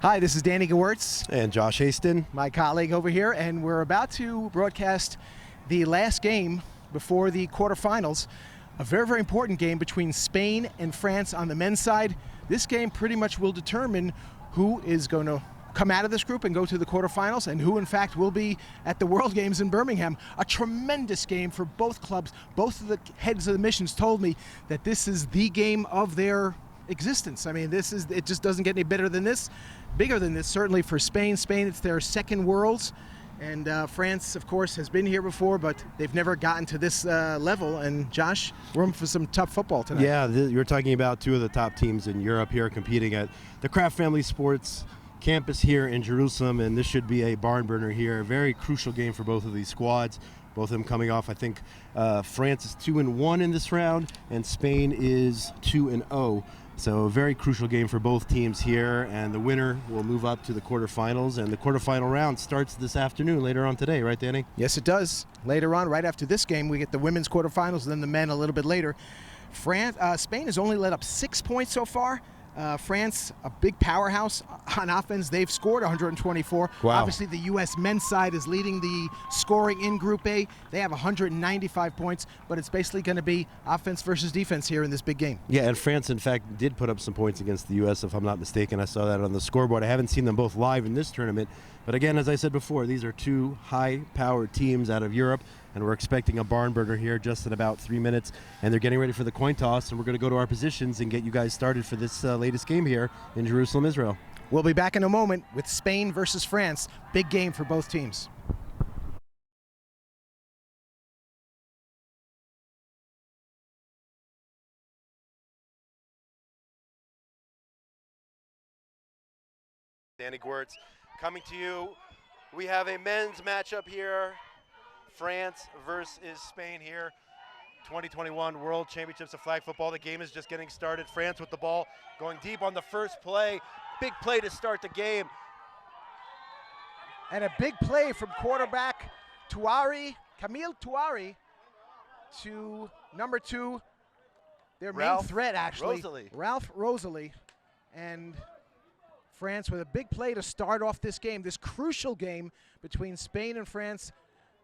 Hi, this is Danny Gewirtz, And Josh Haston. my colleague over here, and we're about to broadcast the last game before the quarterfinals. A very, very important game between Spain and France on the men's side. This game pretty much will determine who is going to come out of this group and go to the quarterfinals, and who in fact will be at the World Games in Birmingham. A tremendous game for both clubs. Both of the heads of the missions told me that this is the game of their existence. I mean, it just doesn't get any better than this, bigger than this, certainly for Spain. Spain, it's their second Worlds, and France, of course, has been here before, but they've never gotten to this level. And Josh, room for some tough football tonight. Yeah, you're talking about two of the top teams in Europe here competing at the Kraft Family Sports campus here in Jerusalem, and this should be a barn burner here. A very crucial game for both of these squads. Both of them coming off, I think, France is 2-1 in this round, and Spain is 2-0. So a very crucial game for both teams here, and the winner will move up to the quarterfinals, and the quarterfinal round starts this afternoon, later on today, right, Danny? Yes, it does. Later on, right after this game, we get the women's quarterfinals, and then the men a little bit later. Spain has only let up 6 points so far. France, a big powerhouse on offense. They've scored 124. Wow. Obviously, the U.S. men's side is leading the scoring in Group A. They have 195 points, but it's basically going to be offense versus defense here in this big game. Yeah, and France, in fact, did put up some points against the U.S., if I'm not mistaken. I saw that on the scoreboard. I haven't seen them both live in this tournament. But again, as I said before, these are two high-powered teams out of Europe, and we're expecting a barn burner here just in about 3 minutes. And they're getting ready for the coin toss, and we're going to go to our positions and get you guys started for this latest game here in Jerusalem, Israel. We'll be back in a moment with Spain versus France. Big game for both teams. Danny Gewirtz coming to you. We have a men's matchup here. France versus Spain here. 2021 World Championships of Flag Football. The game is just getting started. France with the ball going deep on the first play. Big play to start the game. And a big play from quarterback Camille Touari to number 2, their main threat actually, Ralph Rosalie. And France with a big play to start off this game, this crucial game between Spain and France,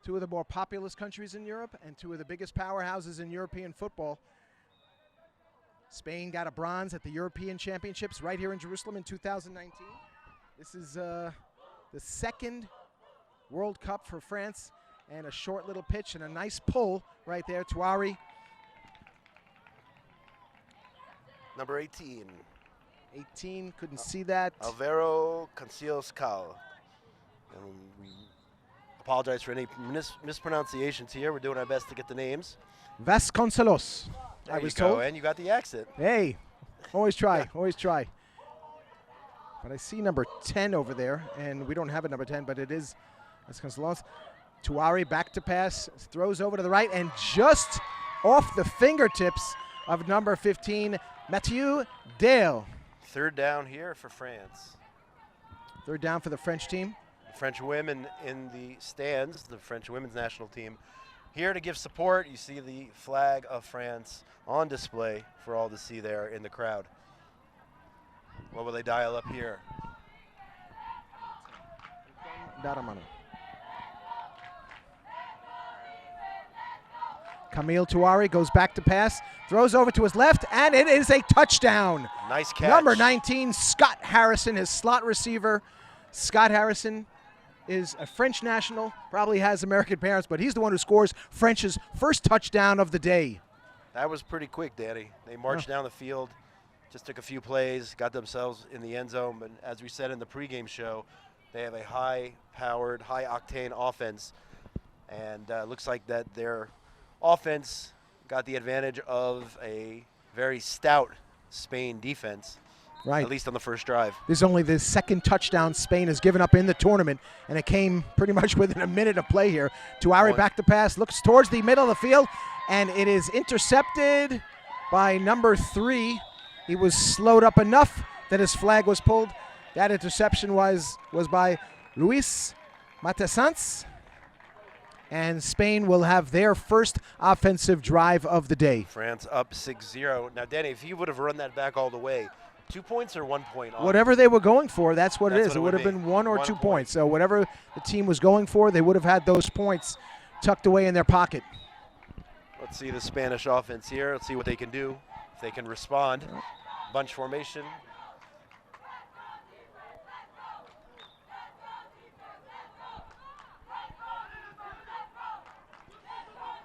two of the more populous countries in Europe and two of the biggest powerhouses in European football. Spain got a bronze at the European Championships right here in Jerusalem in 2019. This is the second World Cup for France, and a short little pitch and a nice pull right there. Touari. Number 18. 18, couldn't see that. Alvaro Cancillos-Cal. And we apologize for any mispronunciations here. We're doing our best to get the names. Vasconcelos, There I you was go, told. and you got the accent. Hey, always try, always try. But I see number 10 over there, and we don't have a number 10, but it is Vasconcelos. Touari back to pass, throws over to the right, and just off the fingertips of number 15, Mathieu Dale. Third down here for France. Third down for the French team. The French women in the stands, the French women's national team, here to give support. You see the flag of France on display for all to see there in the crowd. What will they dial up here? Daramano. Camille Touari goes back to pass, throws over to his left, and it is a touchdown. Nice catch. Number 19, Scott Harrison, his slot receiver. Scott Harrison is a French national, probably has American parents, but he's the one who scores French's first touchdown of the day. That was pretty quick, Danny. They marched down the field, just took a few plays, got themselves in the end zone. But as we said in the pregame show, they have a high-powered, high-octane offense, and looks like that their offense got the advantage of a very stout Spain defense, Right. at least on the first drive. This is only the second touchdown Spain has given up in the tournament, and it came pretty much within a minute of play here. Touari back to pass, looks towards the middle of the field, and it is intercepted by number 3. He was slowed up enough that his flag was pulled. That interception was by Luis Matessans. And Spain will have their first offensive drive of the day. France up 6-0. Now, Danny, if he would have run that back all the way, 2 points or 1 point? Whatever they were going for, that's what it is. What It would have be. been 1 or 2 point. points. So whatever the team was going for, they would have had those points tucked away in their pocket. Let's see the Spanish offense here. Let's see what they can do, if they can respond. Bunch formation.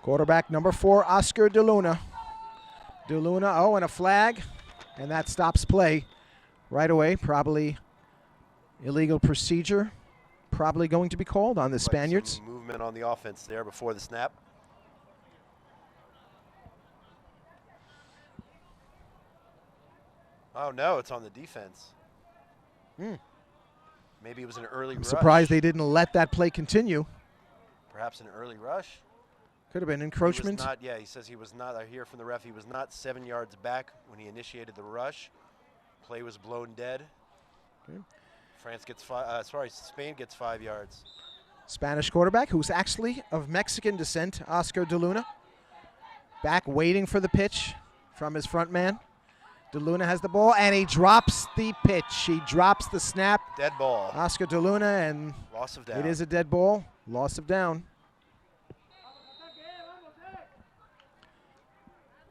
Quarterback number 4, Oscar De Luna. De Luna, and a flag, and that stops play right away. Probably illegal procedure, probably going to be called on the Spaniards. Some movement on the offense there before the snap. Oh no, it's on the defense. Maybe it was an early rush. I'm surprised they didn't let that play continue. Perhaps an early rush. Could have been encroachment. He says he was not, I hear from the ref, he was not 7 yards back when he initiated the rush. Play was blown dead. Okay. Spain gets 5 yards. Spanish quarterback, who's actually of Mexican descent, Oscar De Luna. Back waiting for the pitch from his front man. De Luna has the ball, and he drops the pitch. He drops the snap. Dead ball. Oscar De Luna, and loss of down. It is a dead ball. Loss of down.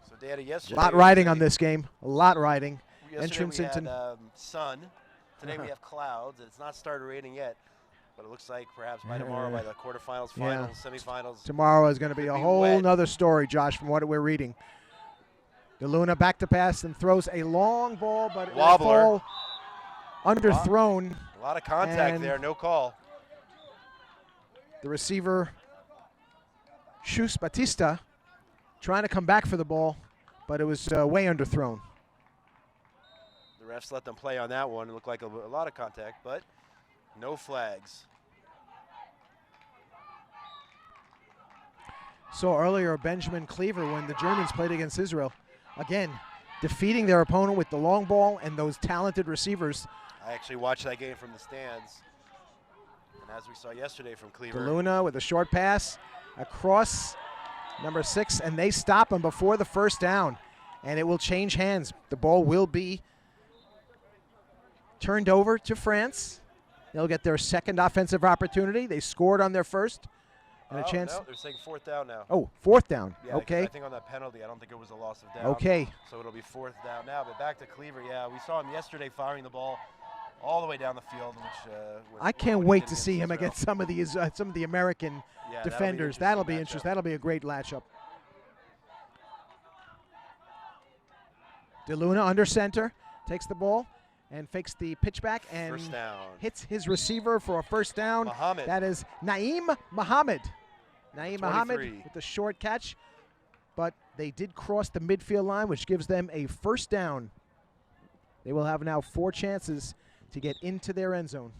So, Danny, yesterday. A lot riding on this game. A lot riding. Entrance into sun. Today we have clouds, and it's not started raining yet. But it looks like perhaps by tomorrow, by the quarterfinals, finals, semifinals. Tomorrow is going to be a whole nother story, Josh, from what we're reading. De Luna back to pass and throws a long ball, but it will fall underthrown. A lot of contact there, no call. The receiver, Chus Batista, trying to come back for the ball, but it was way underthrown. The refs let them play on that one. It looked like a lot of contact, but no flags. Saw earlier Benjamin Cleaver when the Germans played against Israel. Again, defeating their opponent with the long ball and those talented receivers. I actually watched that game from the stands. And as we saw yesterday from Cleaver. De Luna with a short pass across number 6, and they stop him before the first down. And it will change hands. The ball will be turned over to France. They'll get their second offensive opportunity. They scored on their first. And a chance. No, they're saying 4th down now. Oh, 4th down. Yeah, okay. I think on that penalty, I don't think it was a loss of down. Okay. So it'll be 4th down now. But back to Cleaver. Yeah, we saw him yesterday firing the ball all the way down the field. Which I can't wait to see him against some of the American defenders. That'll be interesting. That'll be a great matchup. De Luna under center takes the ball and fakes the pitch back and hits his receiver for a first down. Muhammad. That is Naeem Muhammad. Naeem Muhammad with the short catch, but they did cross the midfield line, which gives them a first down. They will have now 4 chances to get into their end zone.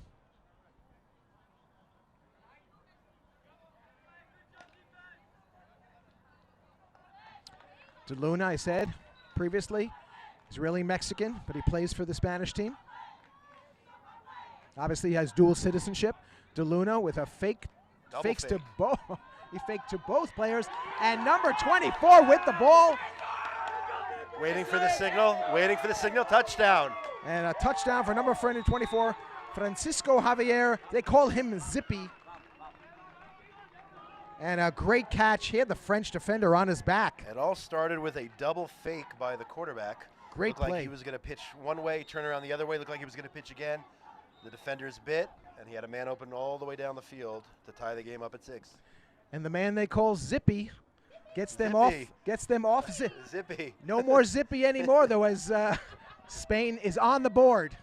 De Luna, I said previously, is really Mexican, but he plays for the Spanish team. Obviously, he has dual citizenship. De Luna with a fake. To both. He faked to both players. And number 24 with the ball. Waiting for the signal. Waiting for the signal. Touchdown. And a touchdown for number 24, Francisco Javier. They call him Zippy. And a great catch. He had the French defender on his back. It all started with a double fake by the quarterback. Great play. Looked like he was going to pitch one way, turn around the other way. Looked like he was going to pitch again. The defenders bit, and he had a man open all the way down the field to tie the game up at 6. And the man they call Zippy gets them off. Zippy. No more Zippy anymore, though, as Spain is on the board.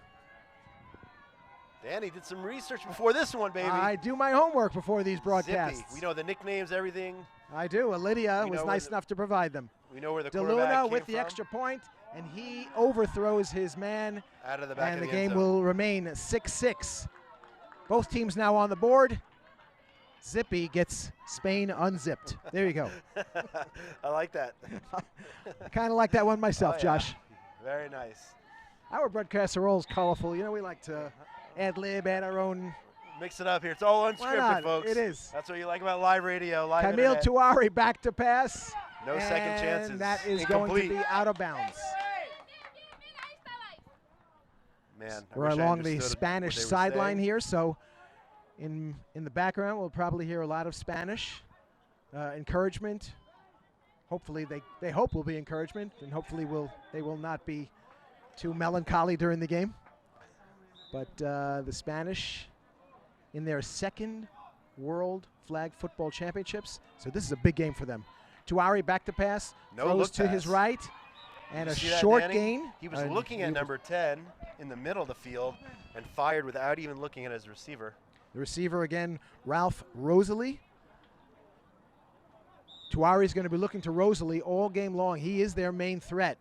Danny did some research before this one, baby. I do my homework before these broadcasts. Zippy. We know the nicknames, everything. I do. Lydia was nice enough to provide them. We know where the De Luna with the extra point, and he overthrows his man. Out of the back and of the game will remain 6-6. Both teams now on the board. Zippy gets Spain unzipped. There you go. I like that. I kind of like that one myself, Josh. Very nice. Our broadcasts are always colorful. You know, we like to ad-lib, add our own. Mix it up here. It's all unscripted, folks. It is. That's what you like about live radio, live Camille internet. Tuari back to pass. No second chances. And that is Incomplete. going to be out of bounds. Man, I We're wish I along the understood what Spanish they were sideline saying. here, so in the background we'll probably hear a lot of Spanish encouragement. Hopefully they hope will be encouragement, and hopefully they will not be too melancholy during the game. But the Spanish in their second World Flag Football Championships, so this is a big game for them. Tuari back to pass, No throws look to his pass. right, and You a see that, short Danny? gain. He was and looking at number 10 in the middle of the field and fired without even looking at his receiver. The receiver again, Ralph Rosalie. Tuari is going to be looking to Rosalie all game long. He is their main threat.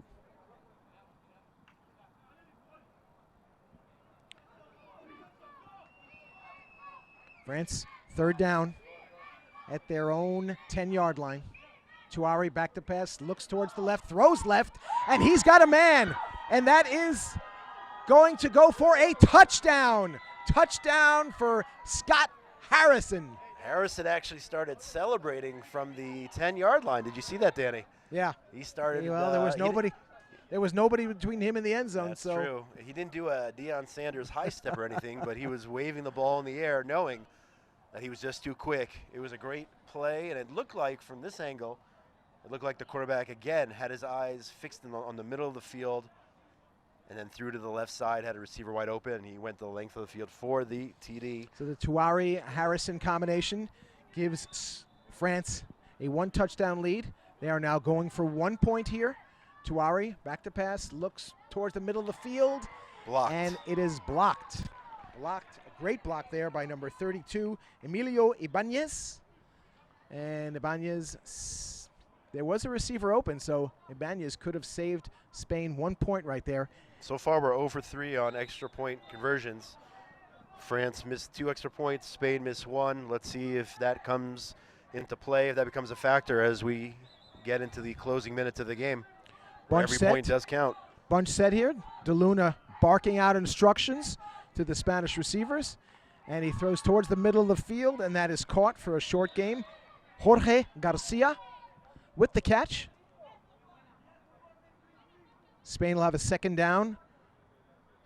France, third down at their own 10-yard line. Tuari back to pass, looks towards the left, throws left, and he's got a man. And that is going to go for a touchdown. Touchdown for Scott Harrison. Harrison actually started celebrating from the 10-yard line. Did you see that, Danny? Yeah. He started. Well, there was he didn't- nobody. There was nobody between him and the end zone. That's so true. He didn't do a Deion Sanders high step or anything, but he was waving the ball in the air, knowing that he was just too quick. It was a great play, and it looked like from this angle, it looked like the quarterback again had his eyes fixed on the middle of the field, and then threw to the left side, had a receiver wide open, and he went the length of the field for the TD. So the Tuari-Harrison combination gives France a one-touchdown lead. They are now going for 1 point here. Tuari back to pass, looks towards the middle of the field, Blocked. and it is blocked. Blocked, a great block there by number 32, Emilio Ibanez. And Ibanez, there was a receiver open, so Ibanez could have saved Spain 1 point right there. So far, we're 0 for 3 on extra point conversions. France missed 2 extra points. Spain missed 1. Let's see if that comes into play, if that becomes a factor as we get into the closing minutes of the game. Where Bunch every set. point does count. Bunch set here. De Luna barking out instructions to the Spanish receivers. And he throws towards the middle of the field, and that is caught for a short game. Jorge Garcia with the catch. Spain will have a second down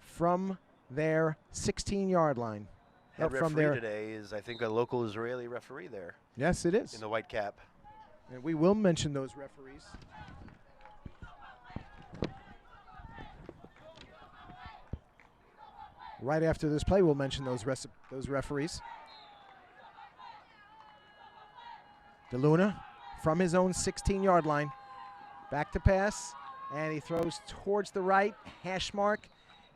from their 16-yard line. Head From referee their, today is, I think, a local Israeli referee there yes, it is. in the white cap. And we will mention those referees. Right after this play, we'll mention those referees. De Luna from his own 16-yard line. Back to pass, and he throws towards the right. Hash mark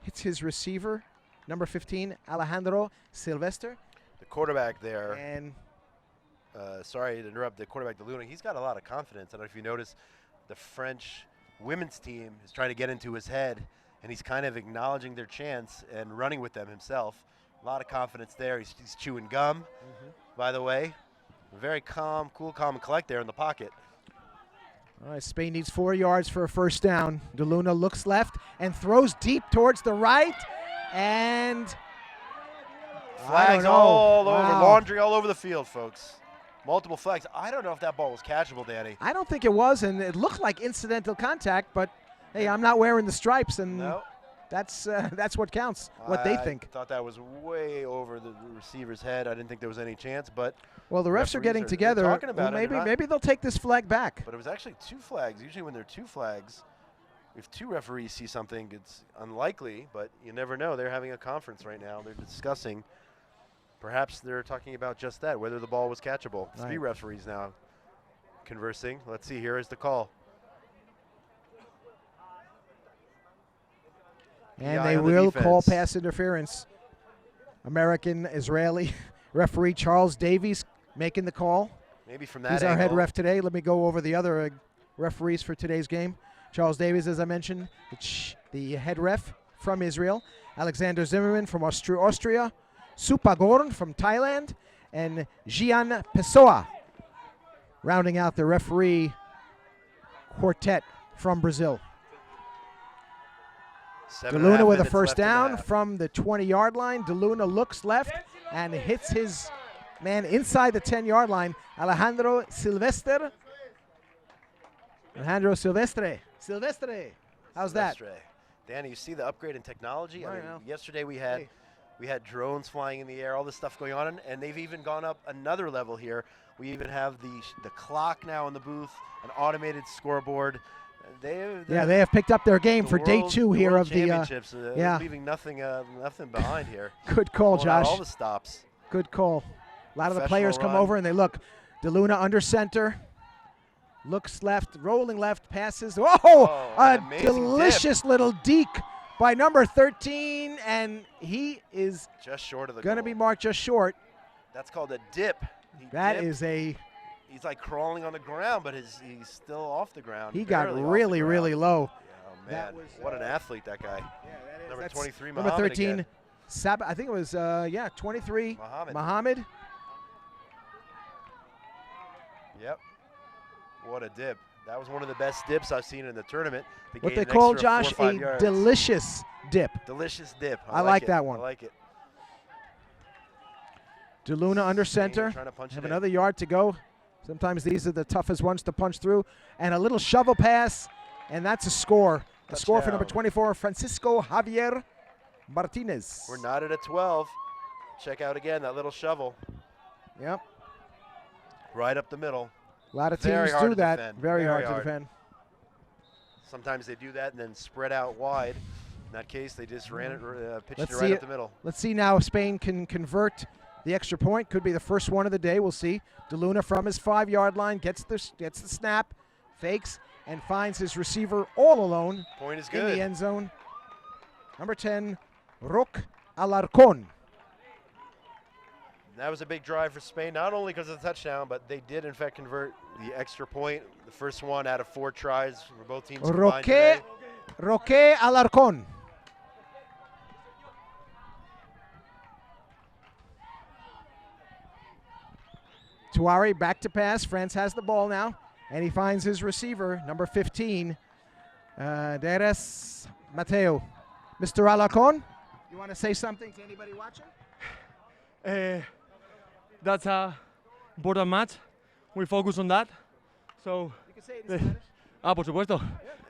hits his receiver, number 15, Alejandro Silvestre. The quarterback there, And sorry to interrupt, the quarterback, De Luna, he's got a lot of confidence. I don't know if you notice, the French women's team is trying to get into his head, and he's kind of acknowledging their chance and running with them himself. A lot of confidence there. He's chewing gum, by the way. Very calm, cool, calm, and collect there in the pocket. all right, Spain needs 4 yards for a first down. De Luna looks left and throws deep towards the right. And I don't Flags know. all over, Wow. laundry all over the field, folks. Multiple flags. I don't know if that ball was catchable, Danny. I don't think it was, and it looked like incidental contact, but hey, I'm not wearing the stripes, and No. that's what counts, what they I think. thought that was way over the receiver's head. I didn't think there was any chance, but Well, the refs are referees getting they're together. talking about Well, it. They're not- maybe they'll take this flag back. But it was actually 2 flags. Usually when there are 2 flags, if 2 referees see something, it's unlikely, but you never know. They're having a conference right now. They're discussing. Perhaps they're talking about just that, whether the ball was catchable. 3 Right. referees now conversing. Let's see. Here is the call. And PI they on the will call defense. pass interference. American-Israeli referee Charles Davies making the call. Maybe from that He's our head angle. ref today. Let me go over the other referees for today's game. Charles Davies, as I mentioned, the head ref from Israel. Alexander Zimmerman from Austria. Supagorn from Thailand. And Gian Pessoa rounding out the referee quartet from Brazil. 7.5 De Luna with a minutes first left in the down half. from the 20-yard line. De Luna looks left and hits his man inside the 10-yard line. Alejandro Silvestre. Alejandro Silvestre. Silvestre. How's that? Silvestre. Danny, you see the upgrade in technology? I I mean, know. yesterday we had drones flying in the air, all this stuff going on, and they've even gone up another level here. We even have the clock now in the booth, an automated scoreboard. They have picked up their game for day 2 here of the championships. Leaving nothing behind here. Good call, Pulling out Josh. all the stops. Good call. A lot of the Professional players come run. over and they look. DeLuna under center. Looks left, rolling left, passes. Oh, an a amazing delicious little deke by number 13, and he is Just short of the going to goal. be marked just short. That's called a dip. That is a. He's like crawling on the ground, but he's still off the ground. He got barely off the really, ground. really low. Oh, That man. was, What an athlete that guy. Yeah, that is. Number That's 23, number Muhammad 13, again. I think it was 23. Muhammad. Yep. What a dip. That was one of the best dips I've seen in the tournament. What gained they an call, extra 4 or Josh, 5 a yards. delicious dip. Delicious dip. I like it. that one. I like it. DeLuna under center. Trying to punch Have it in. another yard to go. Sometimes these are the toughest ones to punch through. And a little shovel pass, and that's a score. A score for number Touchdown. 24, Francisco Javier Martinez. We're knotted at 12. Check out again that little shovel. Yep. Right up the middle. A lot of Very teams hard do to that. defend. Very Very hard to hard. defend. Sometimes they do that and then spread out wide. In that case, they just ran it, pitched Let's it see right it. up the middle. Let's see now if Spain can convert the extra point. Could be the first one of the day. We'll see. DeLuna from his 5-yard line gets the snap, fakes, and finds his receiver all alone Point is in good. the end zone. Number 10, Roque Alarcon. That was a big drive for Spain, not only because of the touchdown, but they did, in fact, convert the extra point. The first one out of 4 tries for both teams combined today. Roque Alarcon. Tuari back to pass. France has the ball now, and he finds his receiver, number 15, Deres Mateo. Mr. Alarcon, you want to say something to anybody watching? That's a important match. We focus on that. So, You can say it in Spanish. por supuesto.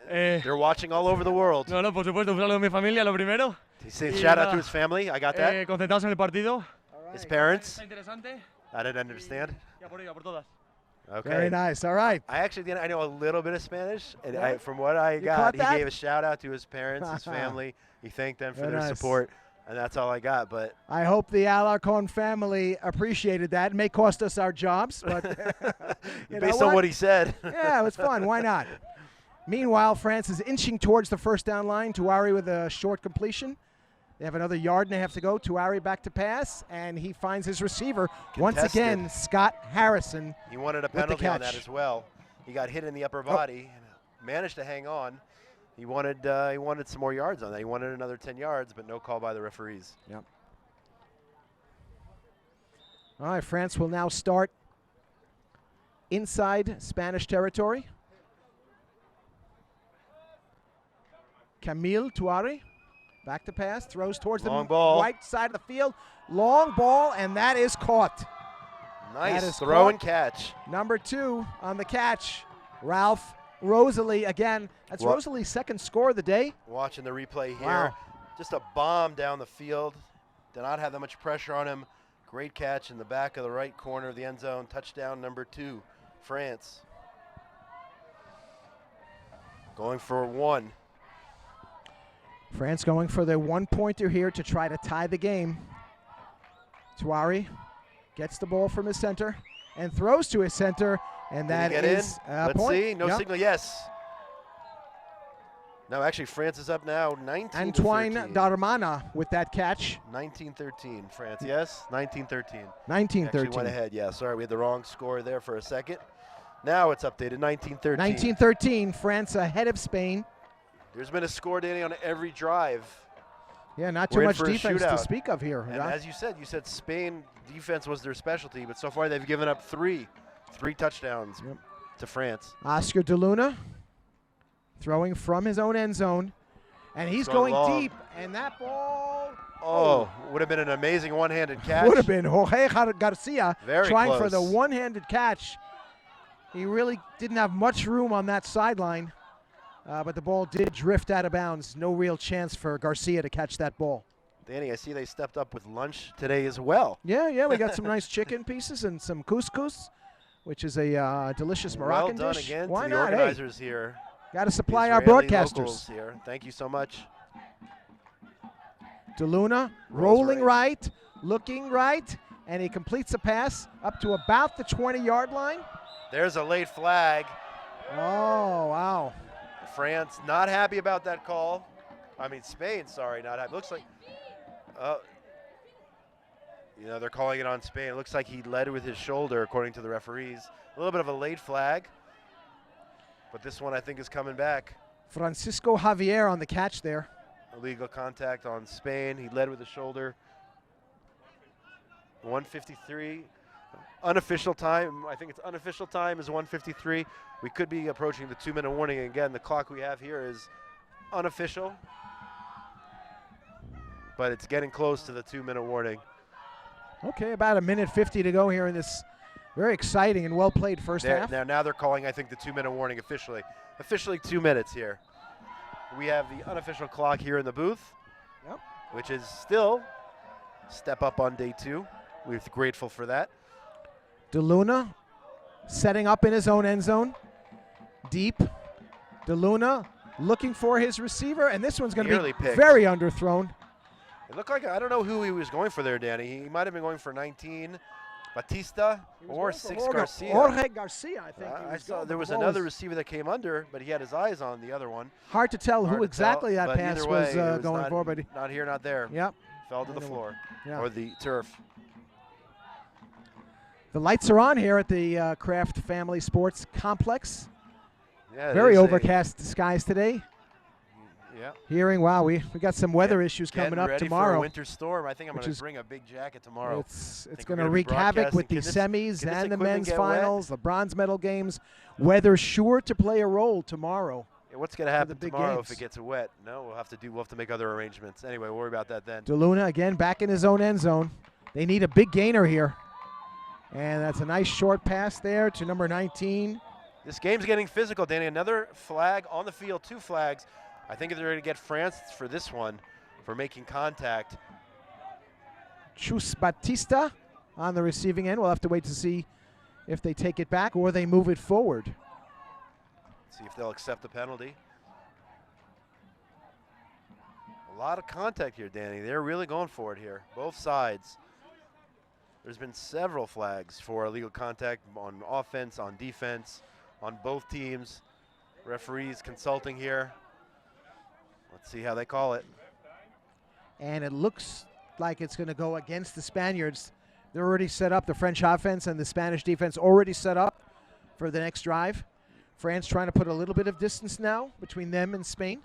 They're watching all over the world. No, por supuesto, un saludo a mi familia, lo primero. He said Y shout out nada, to his family. I got that. Concentrados en el partido. His parents. Está interesante. I didn't understand. Y a por ello, a por todas. Okay. Very nice. All right. I actually didn't. I know a little bit of Spanish, and Yeah? from what I You got, caught he that? gave a shout out to his parents, his family. He thanked them for Very their nice. support, and that's all I got. But I hope the Alarcon family appreciated that. It may cost us our jobs, but you know based on what he said, Yeah, it was fun. Why not? Meanwhile, France is inching towards the first down line. Tuari with a short completion. They have another yard and a half to go. Tuari back to pass, and he finds his receiver. Once Contested. again, Scott Harrison. he wanted a the penalty on that catch. as well. He got hit in the upper body and managed to hang on. He wanted some more yards on that. He wanted another 10 yards, but no call by the referees. All right, France will now start inside Spanish territory. Camille Tuari, back to pass, throws towards Long the ball. right side of the field. Long ball, and that is caught. That Nice is throw caught. and catch. Number 2 on the catch, Ralph Rosalie again. That's What? Rosalie's second score of the day. Watching the replay here, Wow. just a bomb down the field. Did not have that much pressure on him. Great catch in the back of the right corner of the end zone. Touchdown number 2, France. Going for 1. France going for their one-pointer here to try to tie the game. Tuari gets the ball from his center and throws to his center, and Did he that get is in? a Let's point. see. No Yep. signal. Yes. No, actually, France is up now 19 Antoine 13. Darmana with that catch. 19-13, France. Yes, 19-13. 19-13. Actually went ahead. Yeah, sorry, we had the wrong score there for a second. Now it's updated 19-13. 19-13, France ahead of Spain. There's been a score, Danny, on every drive. Yeah, not We're too in much for a defense to shootout. speak of here. And Josh. as you said Spain defense was their specialty, but so far they've given up three touchdowns Yep. to France. Oscar DeLuna throwing from his own end zone, and he's Going going long. deep, and that ball Oh, would have been an amazing one-handed catch. would have been Jorge Garcia Very trying for close. the one-handed catch. He really didn't have much room on that sideline. but the ball did drift out of bounds. No real chance for Garcia to catch that ball. Danny, I see they stepped up with lunch today as well. Yeah, we got some nice chicken pieces and some couscous, which is a delicious Moroccan well done dish. again Why to the not? organizers here. Got to supply our Israeli broadcasters. locals here. Thank you so much. DeLuna Rolls rolling right, looking right, and he completes a pass up to about the 20-yard line. There's a late flag. Oh, wow. France not happy about that call. I mean, Spain, sorry, not happy. Looks like, they're calling it on Spain. It looks like he led with his shoulder, according to the referees. A little bit of a late flag, but this one I think is coming back. Francisco Javier on the catch there. Illegal contact on Spain. He led with his shoulder. 1:53. Unofficial time, I think it's unofficial time is 1:53. We could be approaching the 2-minute warning. Again, the clock we have here is unofficial, but it's getting close to the 2-minute warning. Okay, about 1:50 to go here in this very exciting and well-played first half. Now they're calling, I think, the 2-minute warning officially. Officially 2 minutes here. We have the unofficial clock here in the booth, which is still step up on day 2. We're grateful for that. DeLuna setting up in his own end zone. Deep. DeLuna looking for his receiver, and this one's going to be very underthrown. It looked like, I don't know who he was going for there, Danny. He might have been going for 19 Batista or 6 Garcia. Jorge Garcia, I think. I saw there was another receiver that came under, but he had his eyes on the other one. Hard to tell who exactly that pass was going for, but not here, not there. Yep. Fell to the floor or the turf. The lights are on here at the Kraft Family Sports Complex. Yeah, very overcast skies today. Yeah. Hearing, wow, we got some weather issues coming up ready tomorrow. For a winter storm. I think I'm going to bring a big jacket tomorrow. It's going to wreak havoc with the semis and the men's finals, the bronze medal games. Weather sure to play a role tomorrow. Yeah, what's going to happen tomorrow if it gets wet? No, we'll have to make other arrangements. Anyway, we'll worry about that then. DeLuna again back in his own end zone. They need a big gainer here. And that's a nice short pass there to number 19. This game's getting physical, Danny. Another flag on the field, 2 flags. I think if they're going to get France for this one, for making contact. Chus Batista on the receiving end. We'll have to wait to see if they take it back or they move it forward. See if they'll accept the penalty. A lot of contact here, Danny. They're really going for it here, both sides. There's been several flags for illegal contact on offense, on defense, on both teams. Referees consulting here. Let's see how they call it. And it looks like it's going to go against the Spaniards. They're already set up. The French offense and the Spanish defense already set up for the next drive. France trying to put a little bit of distance now between them and Spain.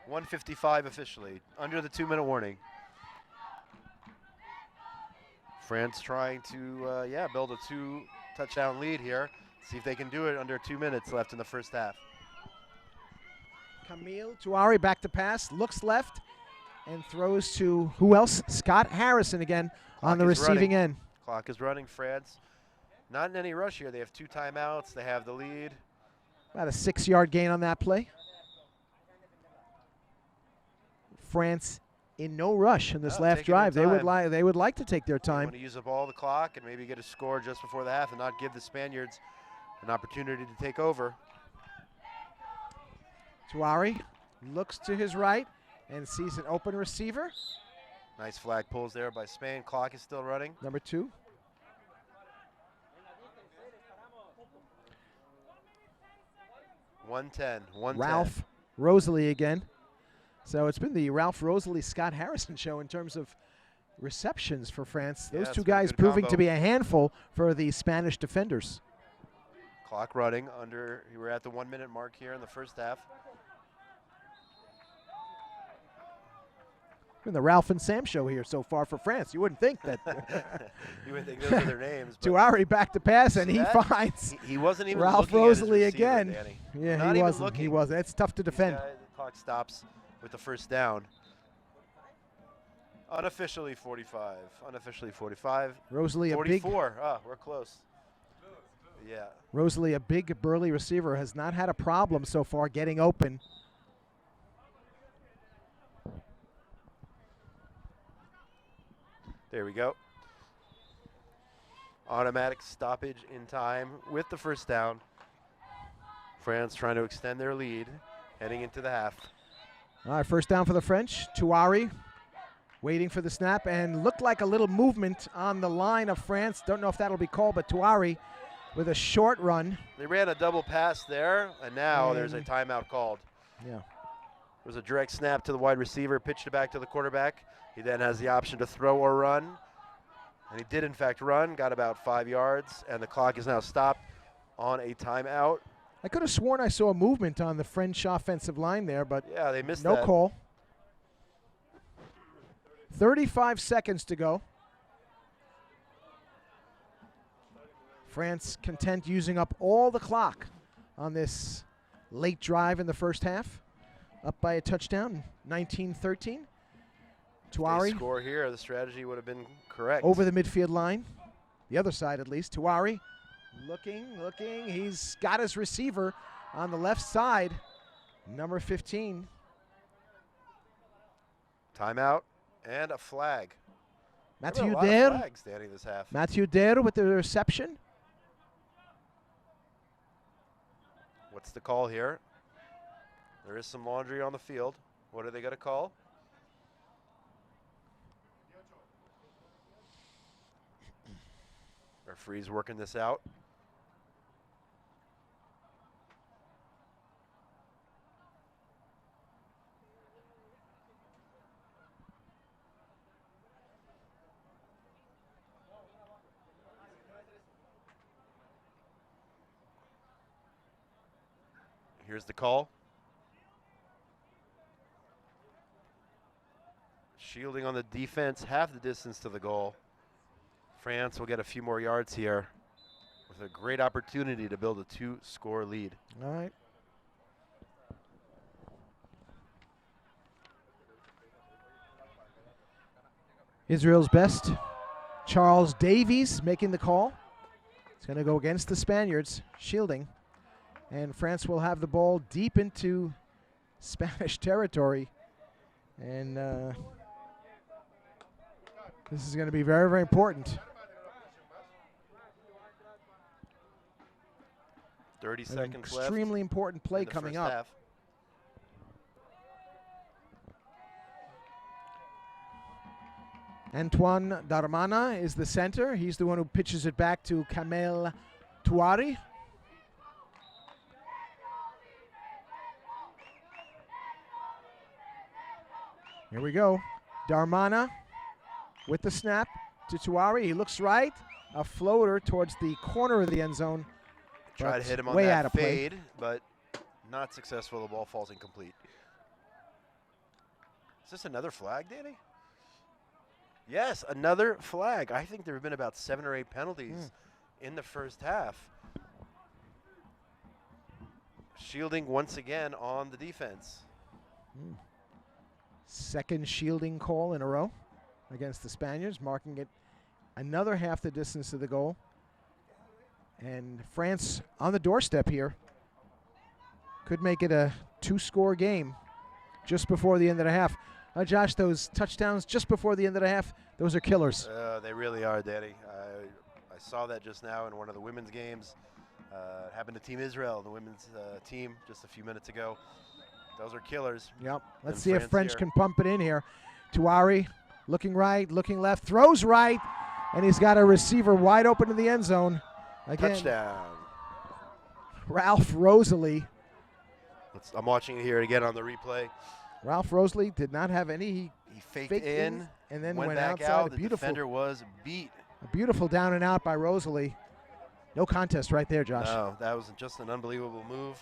1:55 officially, under the 2-minute warning. France trying to, build a 2-touchdown lead here. See if they can do it under 2 minutes left in the first half. Camille Tuari back to pass, looks left, and throws to who else? Scott Harrison again on the receiving end. Clock is running, France. Not in any rush here. They have 2 timeouts. They have the lead. About a 6-yard gain on that play. France in no rush in this last drive. They would like to take their time. They want to use up all the clock and maybe get a score just before the half and not give the Spaniards an opportunity to take over. Tuari looks to his right and sees an open receiver. Nice flag pulls there by Spain. Clock is still running. Number 2. $1:10. Ralph Rosalie again. So it's been the Ralph Rosalie Scott Harrison show in terms of receptions for France. Those 2 guys proving to be a handful for the Spanish defenders. Clock running under. We're at the 1-minute mark here in the first half. Been the Ralph and Sam show here so far for France. You wouldn't think that. You wouldn't think those are their names. Tuari back to pass, and he finds he wasn't even Ralph Rosalie again. Danny. Yeah, he wasn't. He wasn't. It's tough to defend. The clock stops with the first down. Unofficially 45. Unofficially 45. Rosalie 44. We're close. Yeah. Rosalie, a big burly receiver, has not had a problem so far getting open. There we go. Automatic stoppage in time with the first down. France trying to extend their lead heading into the half. All right, first down for the French. Touari waiting for the snap, and looked like a little movement on the line of France. Don't know if that'll be called, but Touari with a short run. They ran a double pass there, and now there's a timeout called. Yeah. There was a direct snap to the wide receiver, pitched it back to the quarterback. He then has the option to throw or run. And he did, in fact, run, got about 5 yards, and the clock is now stopped on a timeout. I could have sworn I saw a movement on the French offensive line there, but Yeah, they missed no that. call. 35 seconds to go. France content using up all the clock on this late drive in the first half. Up by a touchdown, 19-13. If they Touari score here, the strategy would have been correct. over the midfield line. The other side, at least. Touari looking. He's got his receiver on the left side, number 15. Timeout and a flag. There Mathieu were a lot of Der. flags standing this half. Mathieu Der with the reception. What's the call here? There is some laundry on the field. What are they going to call? Referee's working this out. Here's the call. Shielding on the defense, half the distance to the goal. France will get a few more yards here with a great opportunity to build a 2-score lead. All right. Israel's best, Charles Davies, making the call. It's going to go against the Spaniards, shielding. And France will have the ball deep into Spanish territory. And this is going to be very, very important. 30 An seconds left. extremely important play in the coming first up. half. Antoine Darmana is the center. He's the one who pitches it back to Kamel Touari. Here we go. Darmana with the snap to Touari. He looks right. A floater towards the corner of the end zone. Try to but hit him on way out that of play. fade, but not successful. The ball falls incomplete. Is this another flag, Danny? Yes, another flag. I think there have been about 7 or 8 penalties in the first half. Shielding once again on the defense. Second shielding call in a row against the Spaniards, marking it another half the distance to the goal. And France on the doorstep here. Could make it a 2-score game just before the end of the half. Josh, those touchdowns just before the end of the half, those are killers. They really are, Danny. I saw that just now in one of the women's games. It happened to Team Israel, the women's team, just a few minutes ago. Those are killers. Yep. Let's And see if France French here. can pump it in here. Touari looking right, looking left, throws right, and he's got a receiver wide open in the end zone. Again, Touchdown. Ralph Rosalie. I'm watching it here again on the replay. Ralph Rosalie did not have any. He faked Faked in, and then went went back outside. out. A The beautiful, defender was beat. a beautiful down and out by Rosalie. No contest right there, Josh. No, that was just an unbelievable move.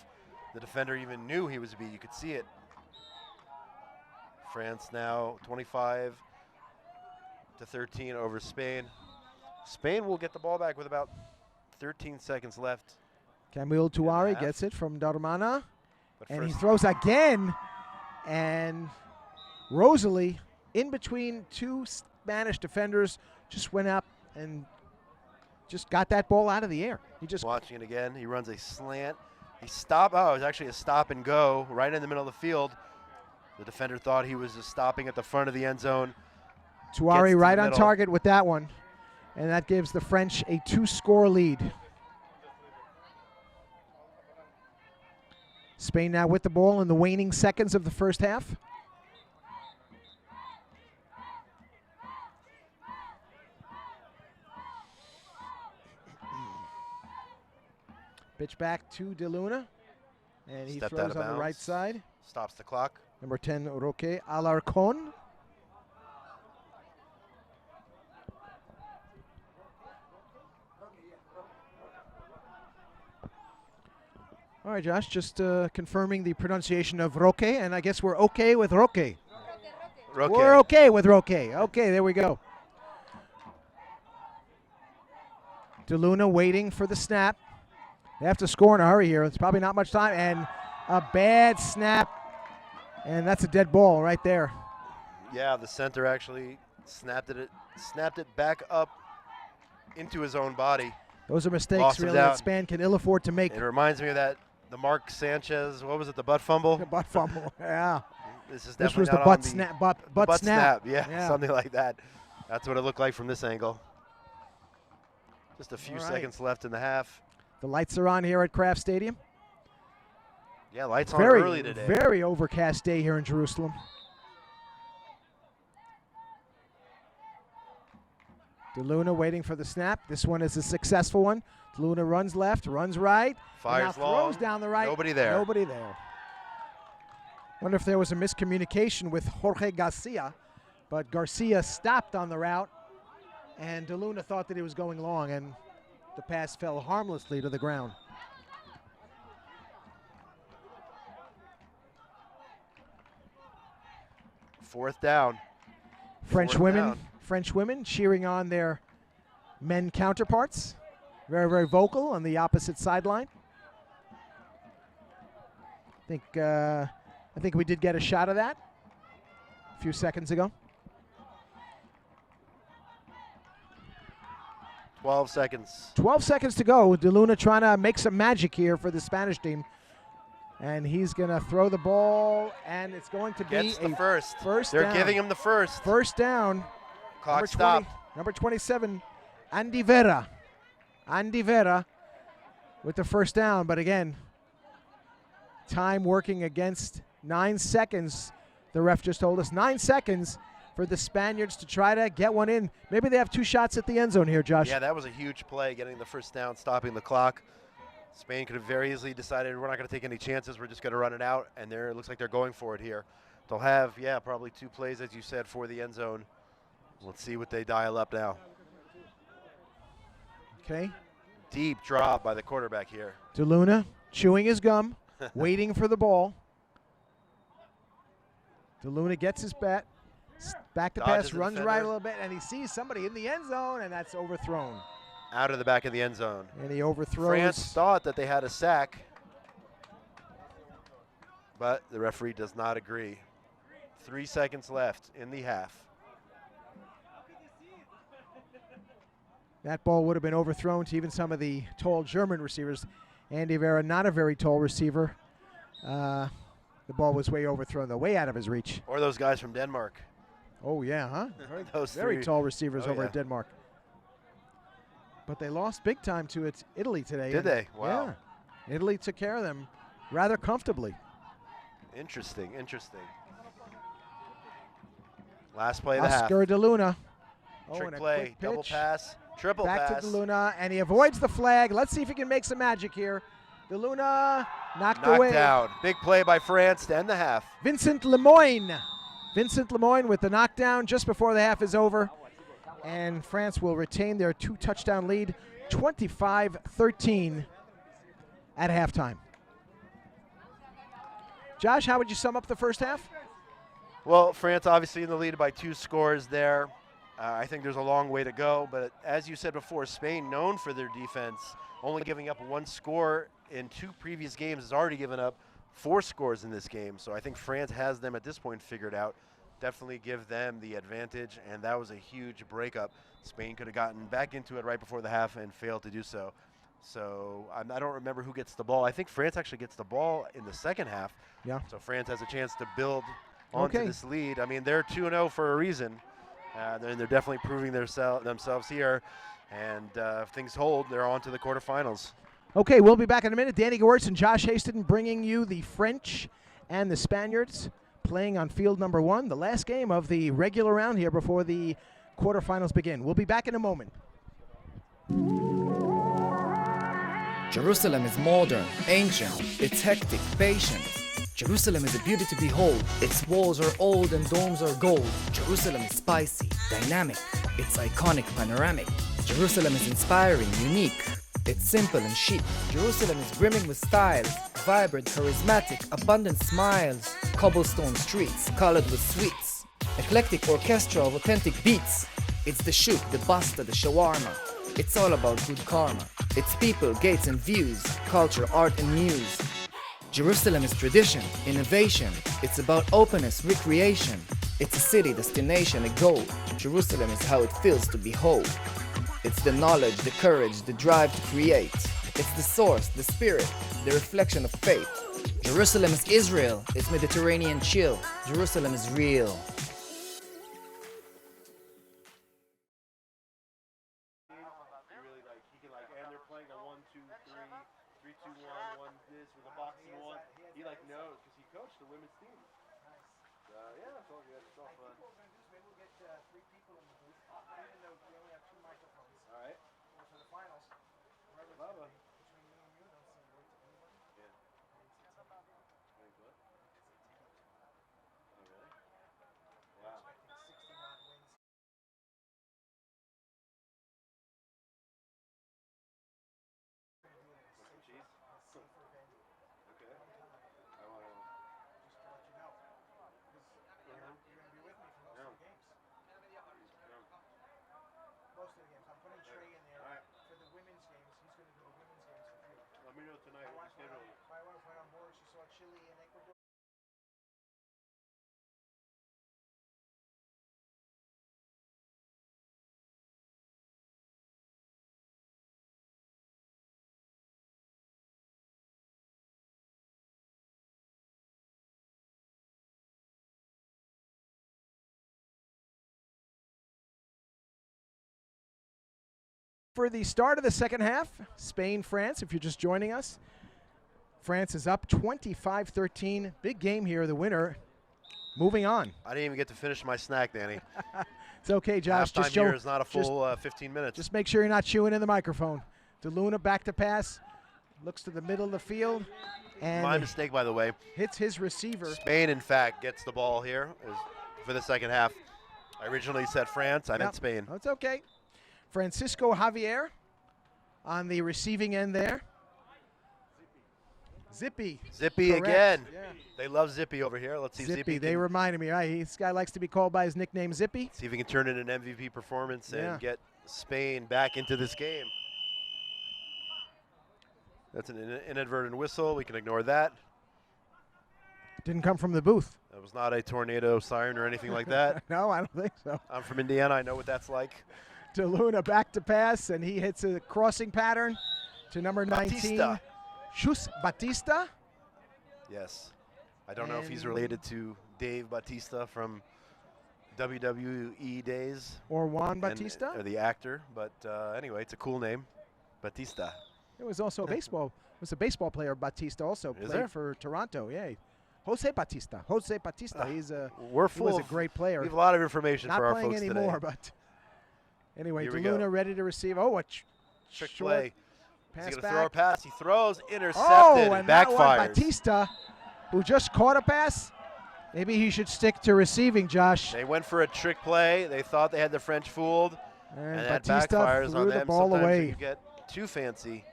The defender even knew he was beat. You could see it. France now 25-13 over Spain. Spain will get the ball back with about 13 seconds left. Kamil Touari half. gets it from Darmana, But and he first, throws again. And Rosalie, in between two Spanish defenders, just went up and just got that ball out of the air. He just Watching it again, he runs a slant. He stopped. Oh, it was actually a stop and go right in the middle of the field. The defender thought he was just stopping at the front of the end zone. Tuari to right the on middle. target with that one. And that gives the French a 2-score lead. Spain now with the ball in the waning seconds of the first half. Pitch back to De Luna. And he Stepped out throws of on the right bounds. side. Stops the clock. Number 10, Roque Alarcon. All right, Josh, just confirming the pronunciation of Roque, and I guess we're okay with Roque. Roque. We're okay with Roque. Okay, there we go. De Luna waiting for the snap. They have to score in a hurry here. It's probably not much time, and a bad snap, and that's a dead ball right there. Yeah, the center actually snapped it back up into his own body. Those are mistakes Lost him really down. that Spain can ill afford to make. It reminds me of the Mark Sanchez, what was it, the butt fumble? The butt fumble, yeah. This is This definitely was the not butt on snap. the Butt snap. Yeah, something like that. That's what it looked like from this angle. Just a few All right. seconds left in the half. The lights are on here at Kraft Stadium. Yeah, lights on early today. Very overcast day here in Jerusalem. De Luna waiting for the snap. This one is a successful one. De Luna runs left, runs right. Fires and now long. throws down the right. Nobody there. Nobody there. Wonder if there was a miscommunication with Jorge Garcia, but Garcia stopped on the route, and De Luna thought that he was going long, and the pass fell harmlessly to the ground. Fourth down. French Fourth women, down. French women cheering on their men counterparts. Very, very vocal on the opposite sideline. I think we did get a shot of that a few seconds ago. 12 seconds. 12 seconds to go. De Luna trying to make some magic here for the Spanish team. And he's going to throw the ball, and it's going to be Gets the first. first They're down. giving him the first. First down. Clock Number stopped. Number 27, Andy Vera. Andy Vera with the first down. But again, time working against 9 seconds. The ref just told us 9 seconds for the Spaniards to try to get one in. Maybe they have 2 shots at the end zone here, Josh. Yeah, that was a huge play, getting the first down, stopping the clock. Spain could have very easily decided we're not going to take any chances. We're just going to run it out, and it looks like they're going for it here. They'll have, probably 2 plays, as you said, for the end zone. Let's see what they dial up now. Okay. Deep drop by the quarterback here. De Luna chewing his gum, waiting for the ball. De Luna gets his bat. Back to Dodges pass, the runs defender. right a little bit, and he sees somebody in the end zone, and that's overthrown. Out of the back of the end zone. And he overthrows. France thought that they had a sack, but the referee does not agree. 3 seconds left in the half. That ball would have been overthrown to even some of the tall German receivers. Andy Vera, not a very tall receiver. The ball was way overthrown, way out of his reach. Or those guys from Denmark. Oh, yeah, huh? Those Very three. tall receivers Oh, over yeah. at Denmark. But they lost big time to Italy today. Did and they? Wow. Yeah. Italy took care of them rather comfortably. Interesting. Last play of the half. Oscar De Luna. Oh, Trick and a play, quick double pitch. pass, triple Back pass. to De Luna, and he avoids the flag. Let's see if he can make some magic here. De Luna knocked away. Knocked down. Big play by France to end the half. Vincent Lemoyne. Vincent Lemoyne with the knockdown just before the half is over. And France will retain their 2-touchdown lead, 25-13 at halftime. Josh, how would you sum up the first half? Well, France obviously in the lead by 2 scores there. I think there's a long way to go, but as you said before, Spain, known for their defense, only giving up 1 score in 2 previous games, has already given up 4 scores in this game. So I think France has them at this point figured out. definitely give them the advantage, and that was a huge breakup. Spain could have gotten back into it right before the half and failed to do so. So I don't remember who gets the ball. I think France actually gets the ball in the second half. Yeah. So France has a chance to build onto Okay. this lead. I mean, they're 2-0 for a reason. They're definitely proving themselves here. And if things hold, they're on to the quarterfinals. Okay, we'll be back in a minute. Danny Gewirtz and Josh Haston bringing you the French and the Spaniards playing on field number 1, the last game of the regular round here before the quarterfinals begin. We'll be back in a moment. Jerusalem is modern, ancient, it's hectic, patient. Jerusalem is a beauty to behold. Its walls are old and domes are gold. Jerusalem is spicy, dynamic, it's iconic, panoramic. Jerusalem is inspiring, unique, it's simple and chic. Jerusalem is brimming with styles, vibrant, charismatic, abundant smiles. Cobblestone streets, colored with sweets. Eclectic orchestra of authentic beats. It's the shuk, the basta, the shawarma. It's all about good karma. It's people, gates and views, culture, art and muse. Jerusalem is tradition, innovation. It's about openness, recreation. It's a city, destination, a goal. Jerusalem is how it feels to behold. It's the knowledge, the courage, the drive to create. It's the source, the spirit, the reflection of faith. Jerusalem is Israel. It's Mediterranean chill. Jerusalem is real. For the start of the second half, Spain-France, if you're just joining us. France is up 25-13. Big game here, the winner. Moving on. I didn't even get to finish my snack, Danny. It's okay, Josh. Halftime Just here is not a full 15 minutes. Just make sure you're not chewing in the microphone. DeLuna back to pass. Looks to the middle of the field. And my mistake, by the way. Hits his receiver. Spain, in fact, gets the ball here for the second half. I originally said France. I meant Spain. That's okay. Francisco Javier on the receiving end there. Zippy. Zippy Correct. again. Yeah. They love Zippy over here. Let's see if Zippy They reminded me. Right? This guy likes to be called by his nickname Zippy. See if he can turn in an MVP performance and get Spain back into this game. That's an inadvertent whistle. We can ignore that. Didn't come from the booth. That was not a tornado siren or anything like that. No, I don't think so. I'm from Indiana. I know what that's like. DeLuna back to pass, and he hits a crossing pattern to number 19. Batista. Chus Batista. Yes. I don't know if he's related to Dave Batista from WWE days. Or Juan Batista. Or the actor. But anyway, it's a cool name. Batista. It was also a baseball. It was a baseball player. Batista also played for Toronto. Yeah, Jose Batista. Jose Batista. He was a great player. We have a lot of information Not for our playing folks anymore, today. but anyway, Here we DeLuna go. ready to receive. Oh, a Trick short play. pass He's going to back. throw a pass. He throws, intercepted, Oh, and that one, backfires. Batista, who just caught a pass. Maybe he should stick to receiving, Josh. They went for a trick play. They thought they had the French fooled, And that Batista backfires threw on the them. ball Sometimes away. if you get too fancy,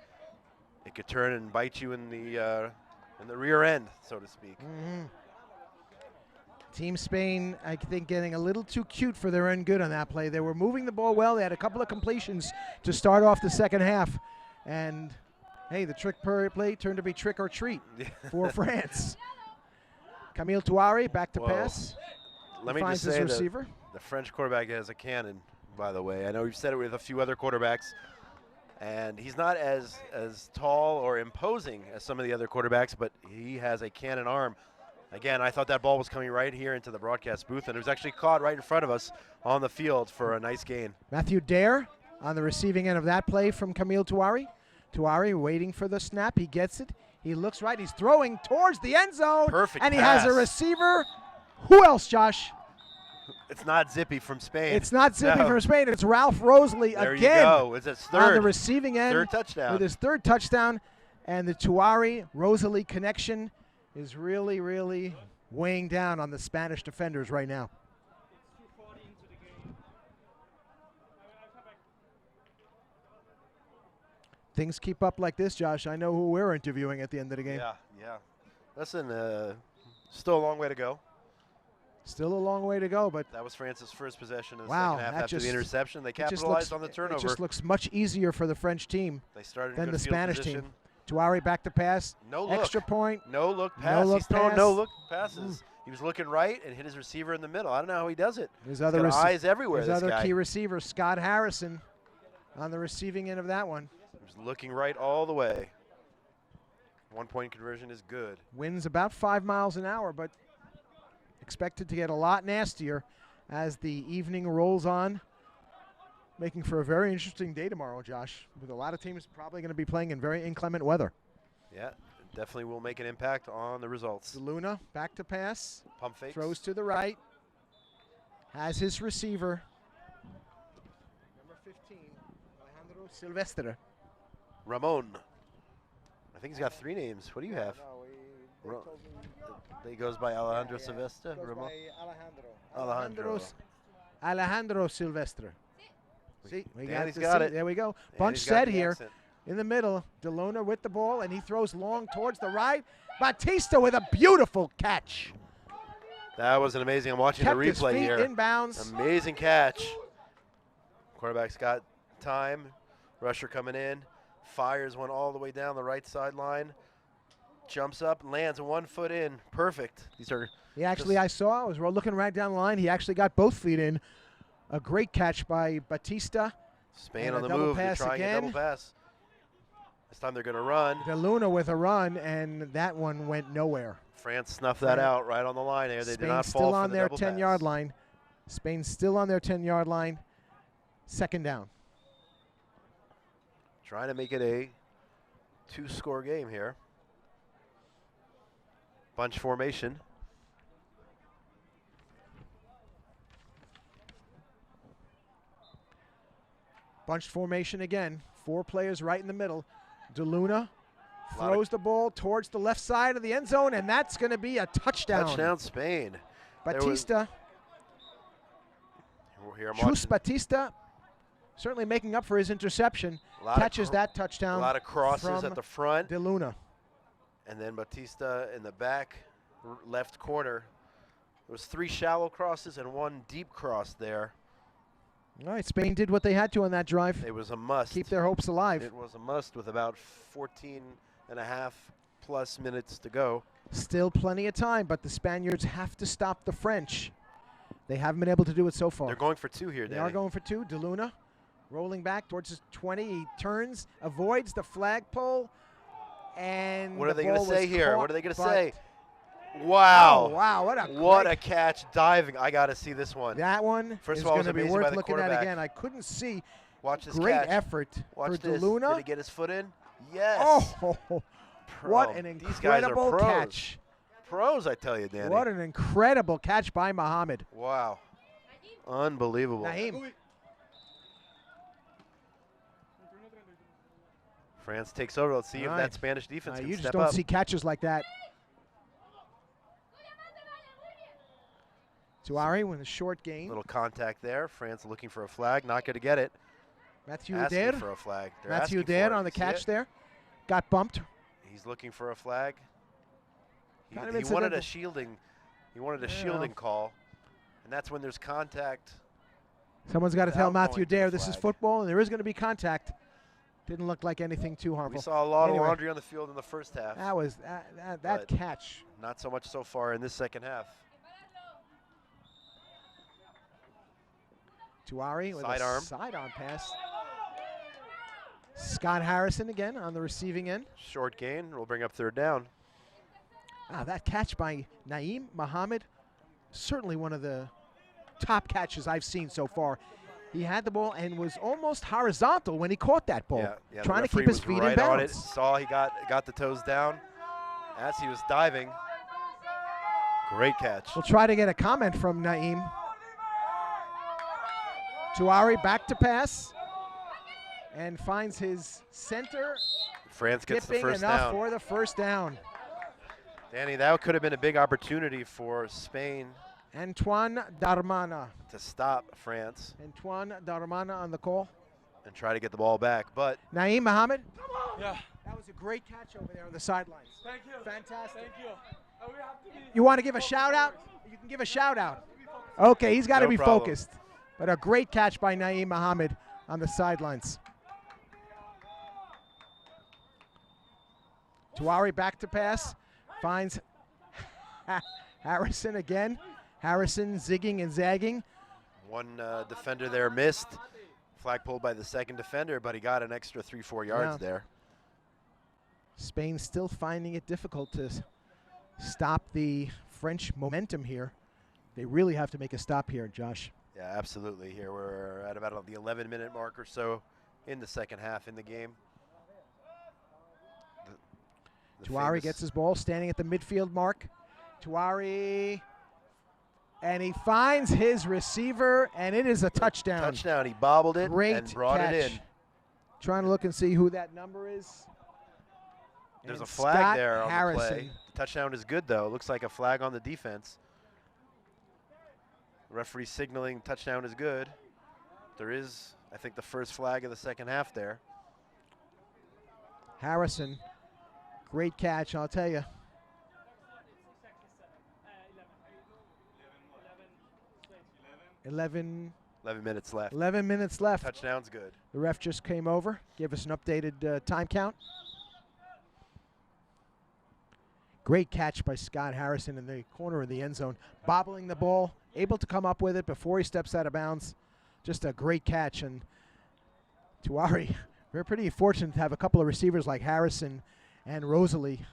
it could turn and bite you in the rear end, so to speak. Mm-hmm. Team Spain, I think, getting a little too cute for their own good on that play. They were moving the ball well. They had a couple of completions to start off the second half. And, hey, the trick play turned to be trick or treat for France. Camille Touare back to pass. let me finds just his say receiver. the French quarterback has a cannon, by the way. I know we've said it with a few other quarterbacks, and he's not as tall or imposing as some of the other quarterbacks, but he has a cannon arm. Again, I thought that ball was coming right here into the broadcast booth, and it was actually caught right in front of us on the field for a nice gain. Matthew Dare on the receiving end of that play from Camille Touari. Touari waiting for the snap. He gets it. He looks right. He's throwing towards the end zone. Perfect And he has a pass. receiver. Who else, Josh? It's not Zippy from Spain. It's not Zippy No. from Spain. It's Ralph Roseley There again you go. It's his on the third. receiving end Third touchdown. with his third touchdown. And the Touari-Roseley connection is really, really weighing down on the Spanish defenders right now. Things keep up like this, Josh. I know who we're interviewing at the end of the game. Yeah. Listen, still a long way to go. Still a long way to go, but That was France's first possession in the Wow, second half that after just- the interception. They it just capitalized looks- on the turnover. It just looks much easier for the French team They started than in the good field Spanish position. team. Touari back to pass. No look. Extra point. No look pass. look He's throwing pass. no look passes. He was looking right and hit his receiver in the middle. I don't know how he does it. His He's other got rece- eyes everywhere. His This other guy. key receiver, Scott Harrison, on the receiving end of that one. He was looking right all the way. 1 point conversion is good. Winds about 5 miles an hour, but expected to get a lot nastier as the evening rolls on, making for a very interesting day tomorrow, Josh, with a lot of teams probably going to be playing in very inclement weather. Yeah, definitely will make an impact on the results. Luna back to pass, Pump fakes. throws to the right, has his receiver, number 15, Alejandro Silvestre. Ramon. I think he's got 3 names. What do you have? He goes by Alejandro Silvestre. Ramon. Alejandro. Alejandro Silvestre. See, we got, Danny's the got C- it. There we go. And Bunch he's got set the here accent. in the middle. DeLuna with the ball, and he throws long towards the right. Batista with a beautiful catch. That was an amazing. I'm watching Kept the his replay feet here. inbounds. Amazing catch. Quarterback's got time. Rusher coming in. Fires one all the way down the right sideline. Jumps up, lands 1 foot in. Perfect. These are He actually, I saw, I was looking right down the line. He actually got both feet in. A great catch by Batista. Spain And on a the double move. They're pass trying a double again. pass. This time they're going to run. DeLuna with a run, and that one went nowhere. France snuffed that out right on the line there. They did Spain's not still fall for on the their double 10-yard pass. line. Spain's still on their 10-yard line. Second down. Trying to make it a 2-score game here. Bunch formation. Bunched formation again. 4 players right in the middle. DeLuna throws the ball towards the left side of the end zone, and that's going to be a touchdown. Touchdown Spain. There was- Batista, Here I'm Chus watching Batista, certainly making up for his interception, a lot of catches cr- that a touchdown. lot of crosses from at the front. DeLuna. And then Batista in the back left corner. There was 3 shallow crosses and 1 deep cross there. All right, Spain did what they had to on that drive. It was a must. Keep their hopes alive. It was a must with about 14 and a half plus minutes to go. Still plenty of time, but the Spaniards have to stop the French. They haven't been able to do it so far. They're going for 2 here, They Danny. are going for 2. DeLuna rolling back towards his 20. He turns, avoids the flagpole, and What are the they going to ball was say here? caught, What are they going to but- say? Wow. Oh, wow, What a catch diving. I got to see this one. That one First is of all, it going was to be amazing by worth the looking at quarterback. again. I couldn't see. Watch this Great catch. effort Watch for this. DeLuna. Did he get his foot in? Yes. Oh, what Pro. an These guys are incredible pros. catch. Pros, I tell you, Danny. What an incredible catch by Mohammed. Wow. Unbelievable. Naheem. France takes over. Let's see if All that right. Spanish defense can You just step don't up. see catches like that. Touari with a short gain. Little contact there. France looking for a flag. Not going to get it. Matthew Asking Adair. for a flag. They're Matthew asking for Adair it. on the You see catch it? there. Got bumped. He's looking for a flag. He Kind of wanted incidental. a shielding. He wanted a Yeah. shielding call, and that's when there's contact. Someone's got to tell Without Matthew going to the Adair this is flag. football, and there is going to be contact. Didn't look like anything too harmful. We saw a lot Anyway. of laundry on the field in the first half. That was that But- catch. Not so much so far in this second half. Tuari with Sidearm. a sidearm pass. Scott Harrison again on the receiving end. Short gain. We'll bring up third down. That catch by Naeem Muhammad, certainly one of the top catches I've seen so far. He had the ball and was almost horizontal when he caught that ball, Yeah, trying the to keep referee his was feet right in on it. bounds. Saw he got the toes down as he was diving. Great catch. We'll try to get a comment from Naeem. Tuari back to pass and finds his center, France gets the dipping first enough down. for the first down. Danny, that could have been a big opportunity for Spain Antoine Darmana. to stop France Antoine Darmana on the call. and try to get the ball back. But Naeem Muhammad. Yeah. That was a great catch over there on the sidelines. Thank you. Fantastic. Thank you. We have to be You want to give a shout out? You can give a shout out. Okay, he's got to No be problem. focused. But a great catch by Naeem Muhammad on the sidelines. Tuari back to pass. Finds Harrison again. Harrison zigging and zagging. one defender there missed. Flag pulled by the second defender, but he got an extra 3-4 yards Yeah. there. Spain still finding it difficult to stop the French momentum here. They really have to make a stop here, Josh. Yeah, absolutely. Here we're at about the 11-minute mark or so in the second half in the game. The Tuari famous- gets his ball standing at the midfield mark. Tuari, and he finds his receiver, and it is a touchdown. touchdown. He bobbled it Great and brought catch. it in. Trying to look and see who that number is. There's And a flag Scott there on Harrison. the play. The touchdown is good, though. It looks like a flag on the defense. The referee signaling touchdown is good. There is, I think, the first flag of the second half there. Harrison, great catch, I'll tell you. Eleven 11 minutes left. 11 minutes left. Touchdown's good. The ref just came over, gave us an updated time count. Great catch by Scott Harrison in the corner of the end zone, bobbling the ball, able to come up with it before he steps out of bounds. Just a great catch. And Tuari, we're pretty fortunate to have a couple of receivers like Harrison and Rosalie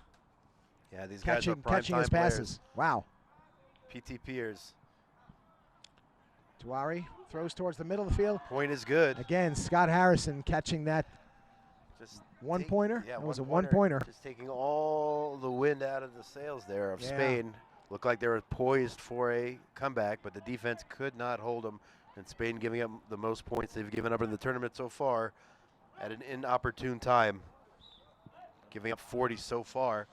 Yeah, these guys are catching his prime passes. Wow. PTPers. Tuari throws towards the middle of the field. Point is good. Again, Scott Harrison catching that Just one-pointer. Yeah, That was a one-pointer. one-pointer. Just taking all the wind out of the sails there of Yeah. Spain. Looked like they were poised for a comeback, but the defense could not hold them. And Spain giving up the most points they've given up in the tournament so far at an inopportune time. Giving up 40 so far.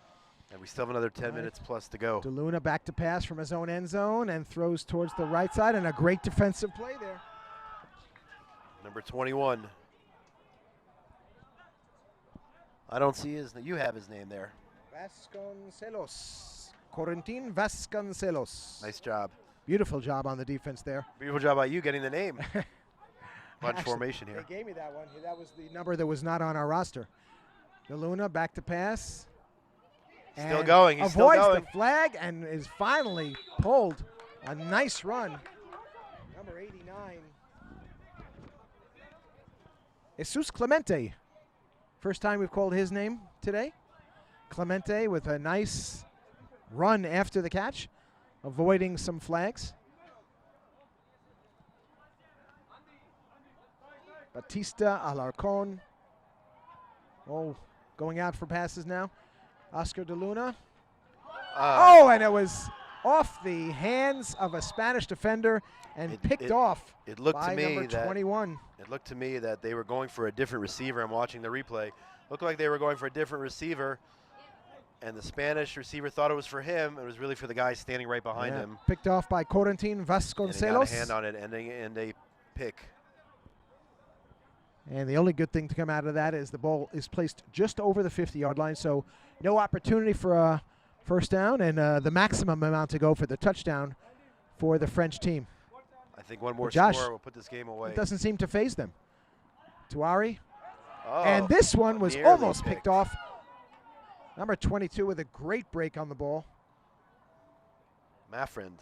And we still have another 10 Right. minutes plus to go. DeLuna back to pass from his own end zone and throws towards the right side, and a great defensive play there. Number 21. I don't see his. You have his name there. Vasconcelos. Corentin Vasconcelos. Nice job. Beautiful job on the defense there. Beautiful job by you getting the name. Bunch Actually, formation here. They gave me that one. That was the number that was not on our roster. DeLuna back to pass. Still and going. He's still avoids going. the flag and is finally pulled. A nice run. Number 89. Jesus Clemente. First time we've called his name today. Clemente with a nice run after the catch, avoiding some flags. Batista Alarcon. Oh, going out for passes now. Oscar DeLuna. Oh, and it was off the hands of a Spanish defender and picked off It looked by to me number that 21. it looked to me that they were going for a different receiver. I'm watching the replay. Looked like they were going for a different receiver, and the Spanish receiver thought it was for him. It was really for the guy standing right behind Yeah, him. picked off by Corentin And he got a Vasconcelos. hand on it, and a pick. And the only good thing to come out of that is the ball is placed just over the 50-yard line, so no opportunity for a first down, and the maximum amount to go for the touchdown for the French team. I think one more Josh, score will put this game away. It doesn't seem to phase them. Tuari. Oh, And this one was nearly almost picked. picked off. Number 22 with a great break on the ball. Maffriend.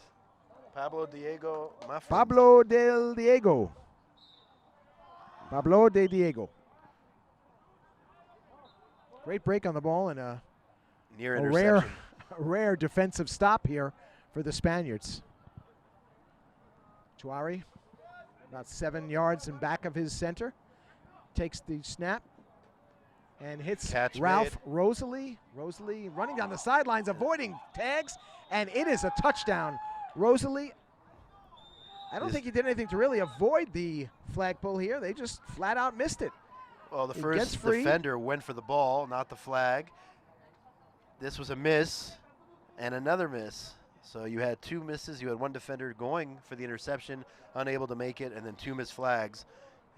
Pablo Diego Maffriend. Pablo del Diego. Pablo de Diego. Great break on the ball and a Near a interception. rare defensive stop here for the Spaniards. Chuari, about 7 yards in back of his center, takes the snap and hits Catch Ralph Rosalie. Rosalie running down the sidelines, avoiding tags, and it is a touchdown. Rosalie, I don't think he did anything to really avoid the flag pull here. They just flat out missed it. Well, the He gets first free. defender went for the ball, not the flag. This was a miss and another miss. So you had 2 misses. You had 1 defender going for the interception, unable to make it, and then 2 missed flags.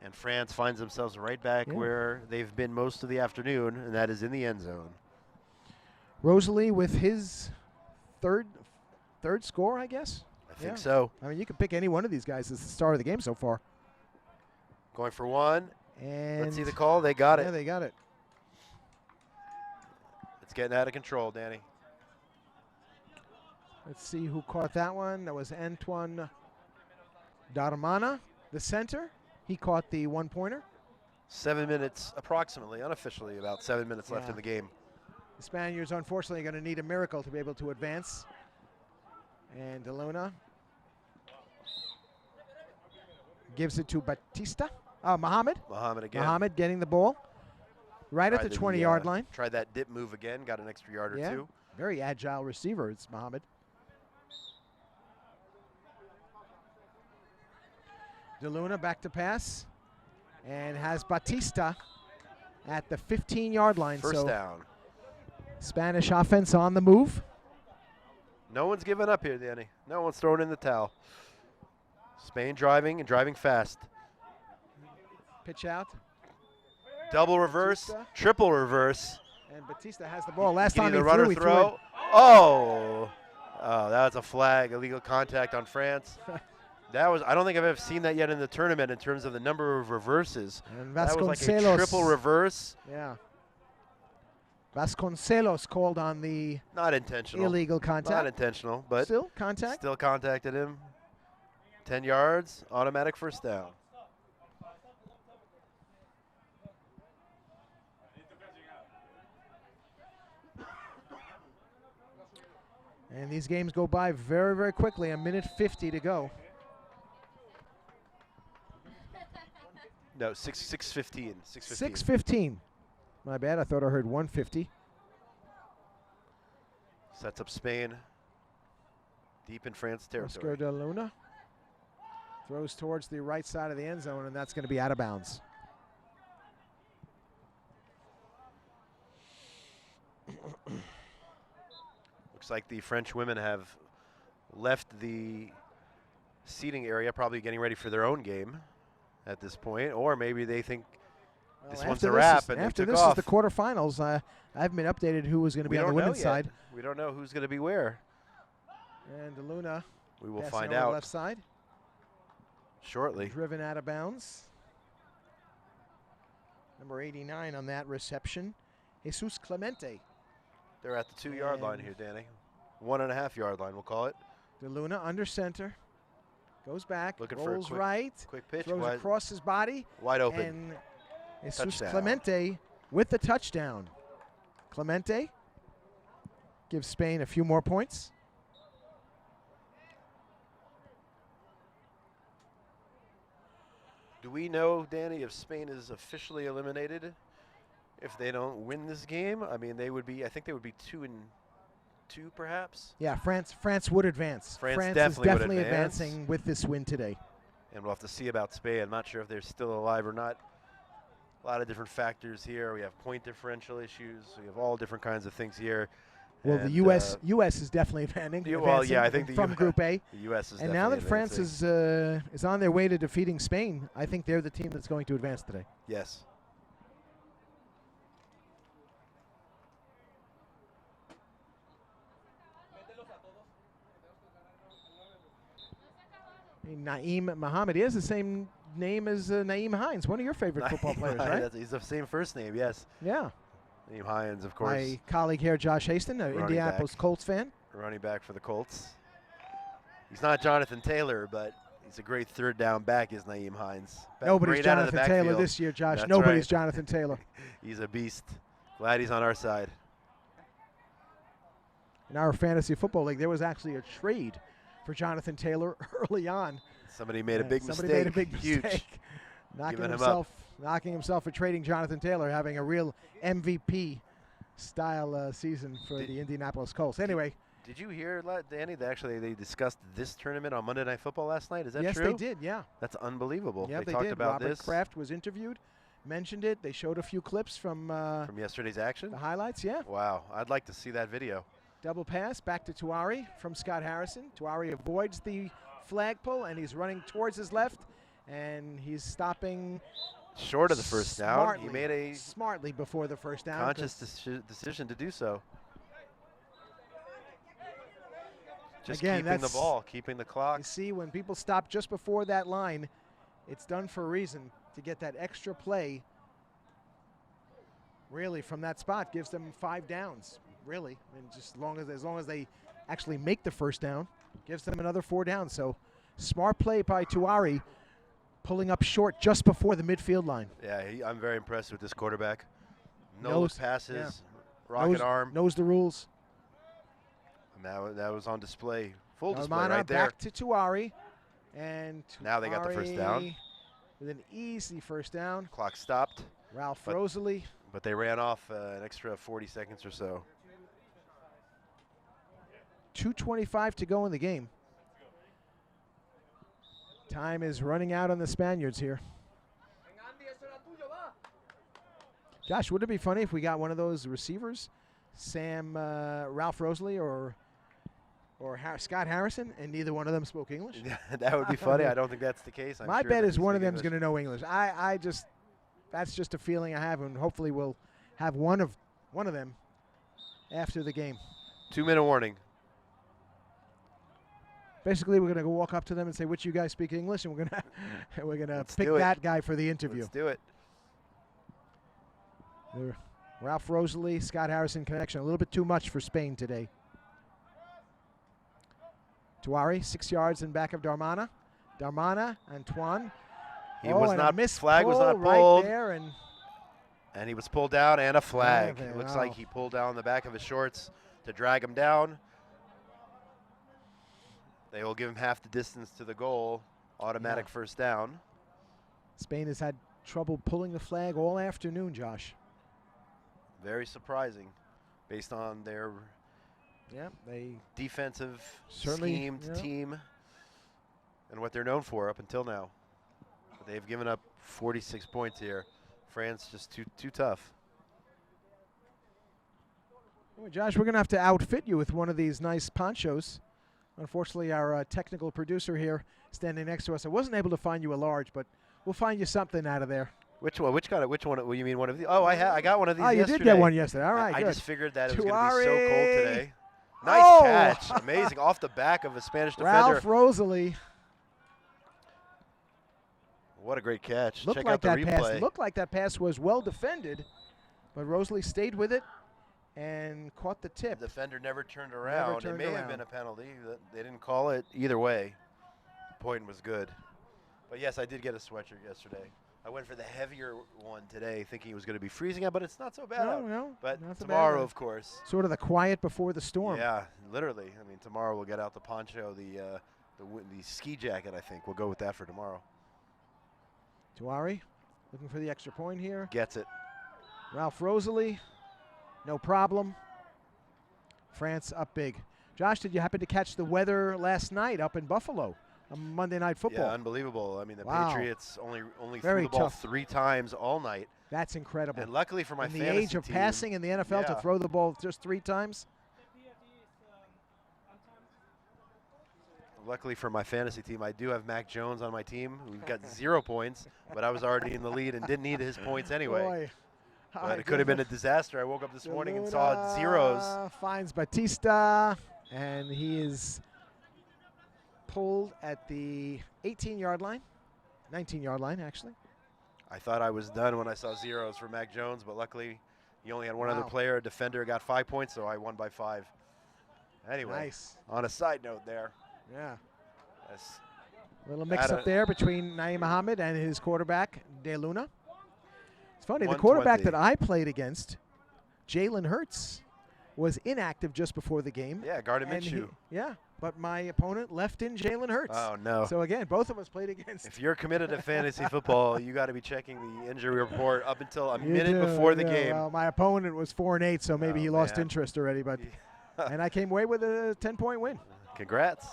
And France finds themselves right back where they've been most of the afternoon, and that is in the end zone. Rosalie with his third score, I guess. I think so. I mean, you can pick any one of these guys as the star of the game so far. Going for 1. And Let's see the call. They got yeah, it. they got it. It's getting out of control, Danny. Let's see who caught that one. That was Antoine Darmana, the center. He caught the 1-pointer. 7 minutes, approximately, unofficially, about 7 minutes left Yeah. in the game. The Spaniards, unfortunately, are going to need a miracle to be able to advance. And DeLuna gives it to Batista. Mohammed. Mohammed again. Mohammed getting the ball right at the 20-yard line. Tried that dip move again, got an extra yard or Yeah. 2. Very agile receiver, it's Mohammed. DeLuna back to pass and has Batista at the 15-yard line. First so down. Spanish offense on the move. No one's giving up here, Danny. No one's throwing in the towel. Spain driving and driving fast. Pitch out. Double reverse, Batista. triple reverse. And Batista has the ball. Last Can time either he run threw, or he threw throw. it. Oh, that was a flag, illegal contact on France. That was, I don't think I've ever seen that yet in the tournament in terms of the number of reverses. And That was like a Vasconcelos. triple reverse. Yeah. Vasconcelos called on the Not intentional. illegal Not contact. intentional, but Still contact. still contacted him. 10 yards, automatic first down. And these games go by very, very quickly. 1:50 to go. No, 6:15. 6:15. 6:15. My bad. I thought I heard 150. Sets up Spain. Deep in France Oscar territory. de Luna throws towards the right side of the end zone, and that's going to be out of bounds. Looks like the French women have left the seating area, probably getting ready for their own game at this point, or maybe they think this one's a wrap and they after took this off. is the quarterfinals. I haven't been updated who was going to be We on the don't know women's yet. side. We don't know who's going to be where. And de Luna We will passing find over the out left side, shortly. driven out of bounds. Number 89 on that reception, Jesus Clemente. They're at the 2-yard line And- here, Danny. 1.5 yard line, we'll call it. De Luna under center, goes back, Looking for a rolls quick right, Quick pitch, throws wide, across his body, wide open. and Jesus Touchdown. Clemente with the touchdown. Clemente gives Spain a few more points. Do we know, Danny, if Spain is officially eliminated? If they don't win this game, I mean, they would be. I think they would be 2-2, perhaps. Yeah, France would advance. France is definitely would definitely advance. advancing with this win today. And we'll have to see about Spain. I'm not sure if they're still alive or not. A lot of different factors here. We have point differential issues. We have all different kinds of things here. Well, the And, U.S. is definitely advancing. well, yeah, I think the from U- Group A. The U.S. is And now that definitely France advancing. is on their way to defeating Spain, I think they're the team that's going to advance today. Yes. Naeem Mohammed, he has the same name as Naeem Hines, one of your favorite football players, right? He's the same first name, yes. Yeah. Naeem Hines, of course, My colleague here, Josh Haston, an Running Indianapolis back. Colts fan. running back for the Colts. He's not Jonathan Taylor, but He's a great third down back, is Nyheim Hines. Nobody's Right out of the Jonathan Taylor backfield. this year, Josh. That's Nobody's right. Jonathan Taylor. He's a beast. Glad he's on our side. In our fantasy football league, there was actually a trade for Jonathan Taylor early on. Somebody made a big Somebody mistake. made a big Huge. mistake. knocking Giving him himself for trading Jonathan Taylor, having a real MVP style season for the Indianapolis Colts. Anyway, Did you hear, Danny, that actually they discussed this tournament on Monday Night Football last night? Is that yes, true? they did. Yeah. That's unbelievable. Yeah, they they talked did. about Robert this Kraft was interviewed, mentioned it. They showed a few clips from from yesterday's action. the highlights. Yeah. Wow, I'd like to see that video. Double pass back to Tuari from Scott Harrison. Tuari avoids the flag pull, and he's running towards his left, and he's stopping Short of the first down, he smartly- made a smartly before the first down. conscious decision to do so. Just Again, keeping the that's- ball, keeping the clock. You see, when people stop just before that line, it's done for a reason, to get that extra play. Really, from that spot, gives them 5 downs. Really, and just as long as they actually make the first down, gives them another 4 downs. So, smart play by Tuari, pulling up short just before the midfield line. Yeah, I'm very impressed with this quarterback. No Knows- look passes, yeah. rocket knows, arm. knows the rules. And that was on display. Full display Darmana right there. back to Tuari, and Now they got the first down. Tuari with an easy first down. Clock stopped, Ralph But- Rosalie. but they ran off an extra 40 seconds or so. 2:25 to go in the game. Time is running out on the Spaniards here. Josh, would it be funny if we got one of those receivers, Ralph Rosalie or Scott Harrison, and neither one of them spoke English? That would be funny. I don't think that's the case. My bet is one of them's going to know English. That's just a feeling I have, and hopefully we'll have one of them after the game. 2-minute warning. Basically, we're going to walk up to them and say, "Which you guys speak English?" And we're gonna Let's pick do it. that guy for the interview. Let's do it. The Ralph Rosalie, Scott Harrison connection, a little bit too much for Spain today. Tuari, 6 yards in back of Darmana. Darmana, Antoine. He was and a not. missed Flag was pull not right pulled, there, and and he was pulled down, and a flag. there, It looks wow. like he pulled down the back of his shorts to drag him down. They will give him half the distance to the goal. Automatic Yeah. first down. Spain has had trouble pulling the flag all afternoon, Josh. Very surprising, based on their Yeah, they defensive Certainly, schemed yeah. team and what they're known for up until now. But they've given up 46 points here. France just too tough. Well, Josh, we're going to have to outfit you with one of these nice ponchos. Unfortunately, our technical producer here standing next to us, I wasn't able to find you a large, but we'll find you something out of there. Which one? Which one? You mean one of these? Oh, I got one of these Oh, you yesterday. did get one yesterday. All right, I good. just figured that it was going to be so Tuari. cold today. Nice Oh! catch. Amazing. Off the back of a Spanish defender. Ralph Rosalie What a great catch. looked Check like out the that replay. pass. Looked like that pass was well defended, but Rosalie stayed with it and caught the tip. The defender never turned around. turned It may have around. been a penalty. They didn't call it either way. The point was good. But yes, I did get a sweatshirt yesterday. I went for the heavier one today, thinking it was going to be freezing out, but it's not so bad out. No, But not so bad tomorrow, out. of course. Sort of the quiet before the storm. Yeah, literally. I mean, tomorrow we'll get out the poncho, the ski jacket. I think we'll go with that for tomorrow. Tuari looking for the extra point here. Gets it. Ralph Rosalie, no problem. France up big. Josh, did you happen to catch the weather last night up in Buffalo on Monday Night Football? Yeah, unbelievable. I mean, the Wow. Patriots only Very threw the ball tough. 3 times all night, That's incredible. and luckily for my in the fantasy age of team, passing in the NFL to Yeah. throw the ball just 3 times. Luckily for my fantasy team, I do have Mac Jones on my team. We've got 0 points, but I was already in the lead and didn't need his points anyway. Boy. But it could have been a disaster. I woke up this morning and saw zeros. Finds Batista, and he is pulled at the 18-yard line, 19-yard line, actually. I thought I was done when I saw zeros for Mac Jones, but luckily he only had one other Wow. player, a defender, got 5 points, so I won by 5. Anyway, Nice. on a side note there, Yeah. as Little mix-up there between Naeem Muhammad and his quarterback, De Luna. It's funny, the 120. quarterback that I played against, Jalen Hurts, was inactive just before the game. Yeah, Gardner And he- Minshew. yeah, but my opponent left in Jalen Hurts. Oh, no. So again, both of us played against. If you're committed to fantasy football, you got to be checking the injury report up until a You minute do, before the yeah. game. Well, my opponent was 4-8, so maybe Oh, he lost man. interest already. But and I came away with a 10-point win. Congrats.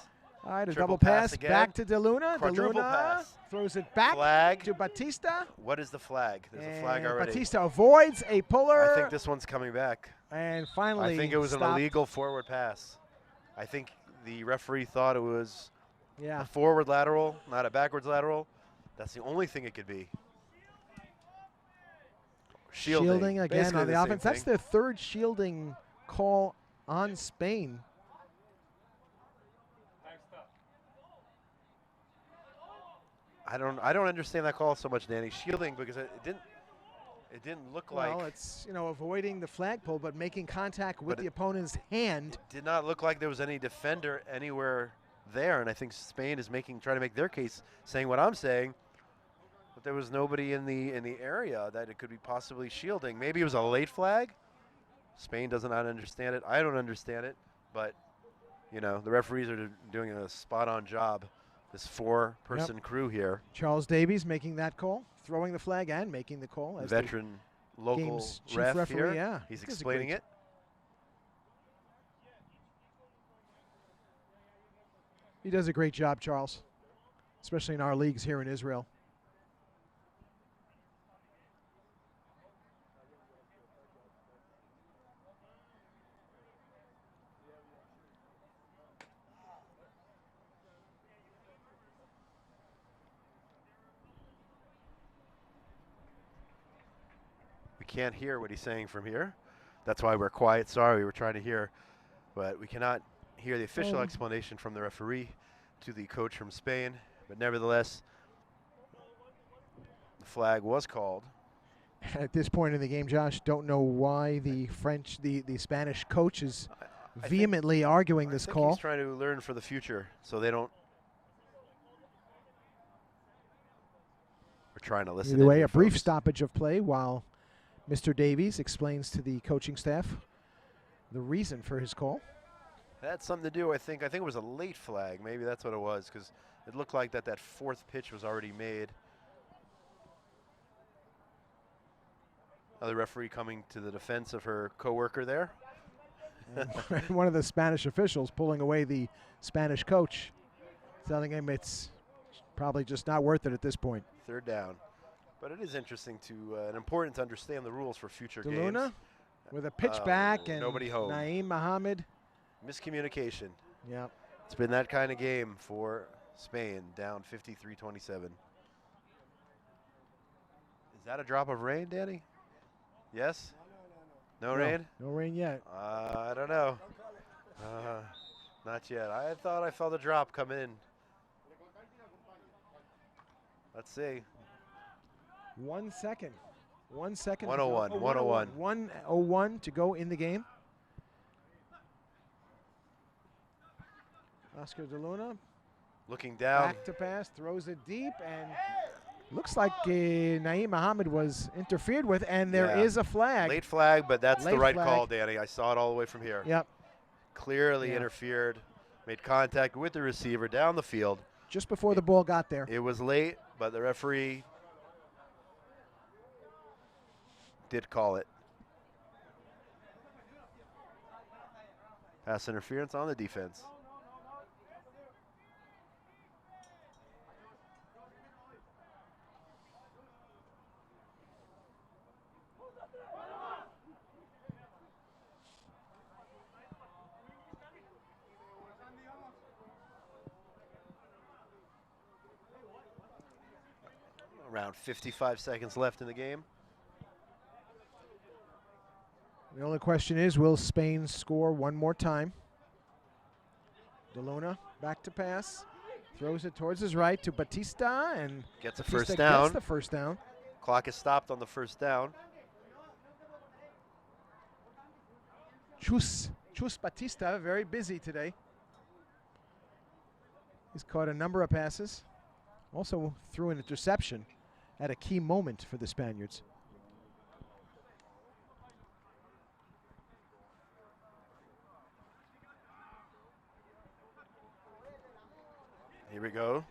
All right, a Triple double pass pass again. back to De Luna. De Quadruple Luna pass. throws it back Flag. to Batista. What is the flag? There's a flag And already. Batista avoids a puller. I think this one's coming back. And finally, I think it was an stopped. illegal forward pass. I think the referee thought it was Yeah. a forward lateral, not a backwards lateral. That's the only thing it could be. Shielding again Basically on the same offense. That's thing. their third shielding call on Spain. I don't understand that call so much, Danny. Shielding because it didn't look Well, like it's avoiding the flagpole, but making contact with But the opponent's hand. did not look like there was any defender anywhere there, and I think Spain is trying to make their case, saying what I'm saying, but there was nobody in the area that it could be possibly shielding. Maybe it was a late flag. Spain does not understand it. I don't understand it, but the referees are doing a spot-on job. This four-person crew here, Charles Davies making that call, throwing the flag and making the call. As the veteran local game's chief ref referee, here. yeah. He's Does a explaining great it. He does a great job, Charles, especially in our leagues here in Israel. We can't hear what he's saying from here. That's why we're quiet. Sorry, we were trying to hear, but we cannot hear the official explanation from the referee to the coach from Spain. But nevertheless, the flag was called. At this point in the game, Josh, don't know why the Spanish coach is I think- vehemently arguing I this think call. He's trying to learn for the future, so they don't. We're trying to listen. Either in way, here, a brief folks. stoppage of play while Mr. Davies explains to the coaching staff the reason for his call. That had something to do. I think it was a late flag. Maybe that's what it was, because it looked like that fourth pitch was already made. Another referee coming to the defense of her coworker there. And one of the Spanish officials pulling away the Spanish coach, telling him it's probably just not worth it at this point. Third down. But it is interesting and important to understand the rules for future De games. Luna with a pitch Oh, back and nobody home. Naeem Muhammad. Miscommunication. Yep. It's been that kind of game for Spain, down 53-27. Is that a drop of rain, Danny? Yes? No rain? No rain yet. I don't know. Not yet. I thought I felt a drop come in. Let's see. 1 second. 1 second. 101, To go. 101. 101 to go in the game. Oscar De Luna Looking down. back to pass, throws it deep, and looks like Naeem Muhammad was interfered with, and there is Yeah. a flag. Late flag, but that's the Late right flag. call, Danny. I saw it all the way from here. Yep. Clearly Yeah. interfered, made contact with the receiver down the field. Just before the ball got there. It was late, but the referee did call it. Pass interference on the defense. Around 55 seconds left in the game. The only question is, will Spain score one more time? De Luna back to pass. Throws it towards his right to Batista, and Gets a Batista first down. gets the first down. Clock is stopped on the first down. Chus Batista, very busy today. He's caught a number of passes. Also threw an interception at a key moment for the Spaniards. Here we go.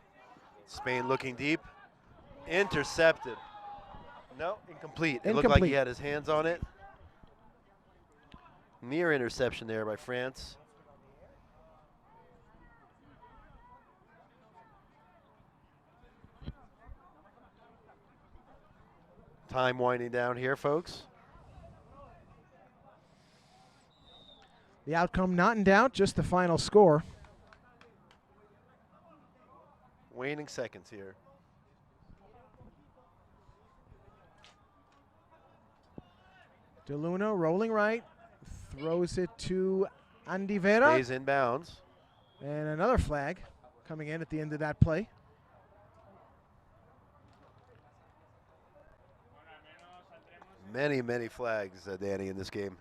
Spain looking deep. Intercepted. No, incomplete. It looked like he Incomplete. had his hands on it. Near interception there by France. Time winding down here, folks. The outcome not in doubt, just the final score. Waning seconds here. De Luna rolling right, throws it to Andy Vera. Stays in bounds. And another flag coming in at the end of that play. Many, many flags, Danny, in this game.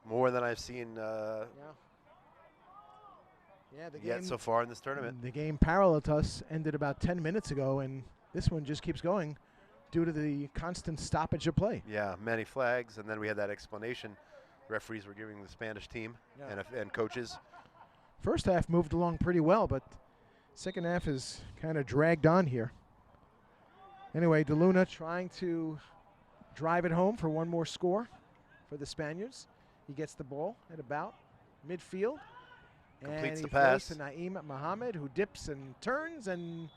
More than I've seen Yeah, the yet game, so far in this tournament. the game parallel to us ended about 10 minutes ago, and this one just keeps going due to the constant stoppage of play. Yeah, many flags, and then we had that explanation referees were giving the Spanish team and coaches. First half moved along pretty well, but second half is kind of dragged on here. Anyway, De Luna trying to drive it home for one more score for the Spaniards. He gets the ball at about midfield. Completes and the he throws pass. to Naeem Mohammed, who dips and turns, and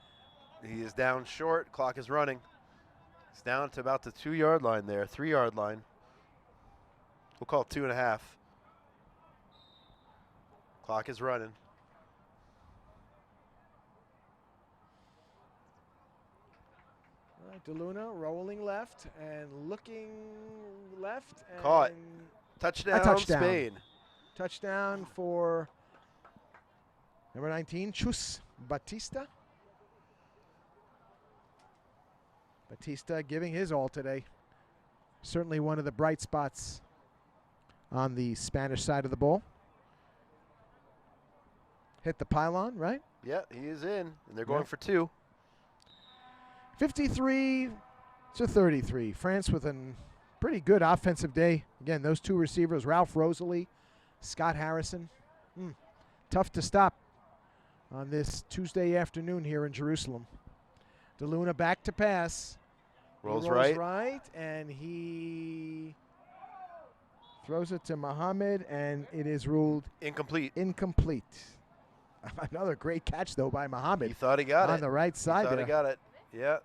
He is down short. Clock is running. He's down to about the 2-yard line there, 3-yard line. We'll call it 2.5. Clock is running. all right, De Luna rolling left and looking left. And Caught. Touchdown, touchdown. Spain. Touchdown for number 19, Chus Batista. Batista giving his all today. Certainly one of the bright spots on the Spanish side of the ball. Hit the pylon, right? Yeah, he is in, and they're going Yep. for 2. 53-33. France with a pretty good offensive day. Again, those two receivers, Ralph Rosalie, Scott Harrison. Tough to stop on this Tuesday afternoon here in Jerusalem. De Luna back to pass. He Rolls rolls right. and he throws it to Mohammed, and it is ruled Incomplete. incomplete. Another great catch, though, by He Mohammed thought he got on it. the right He side thought there. he got it. Yeah,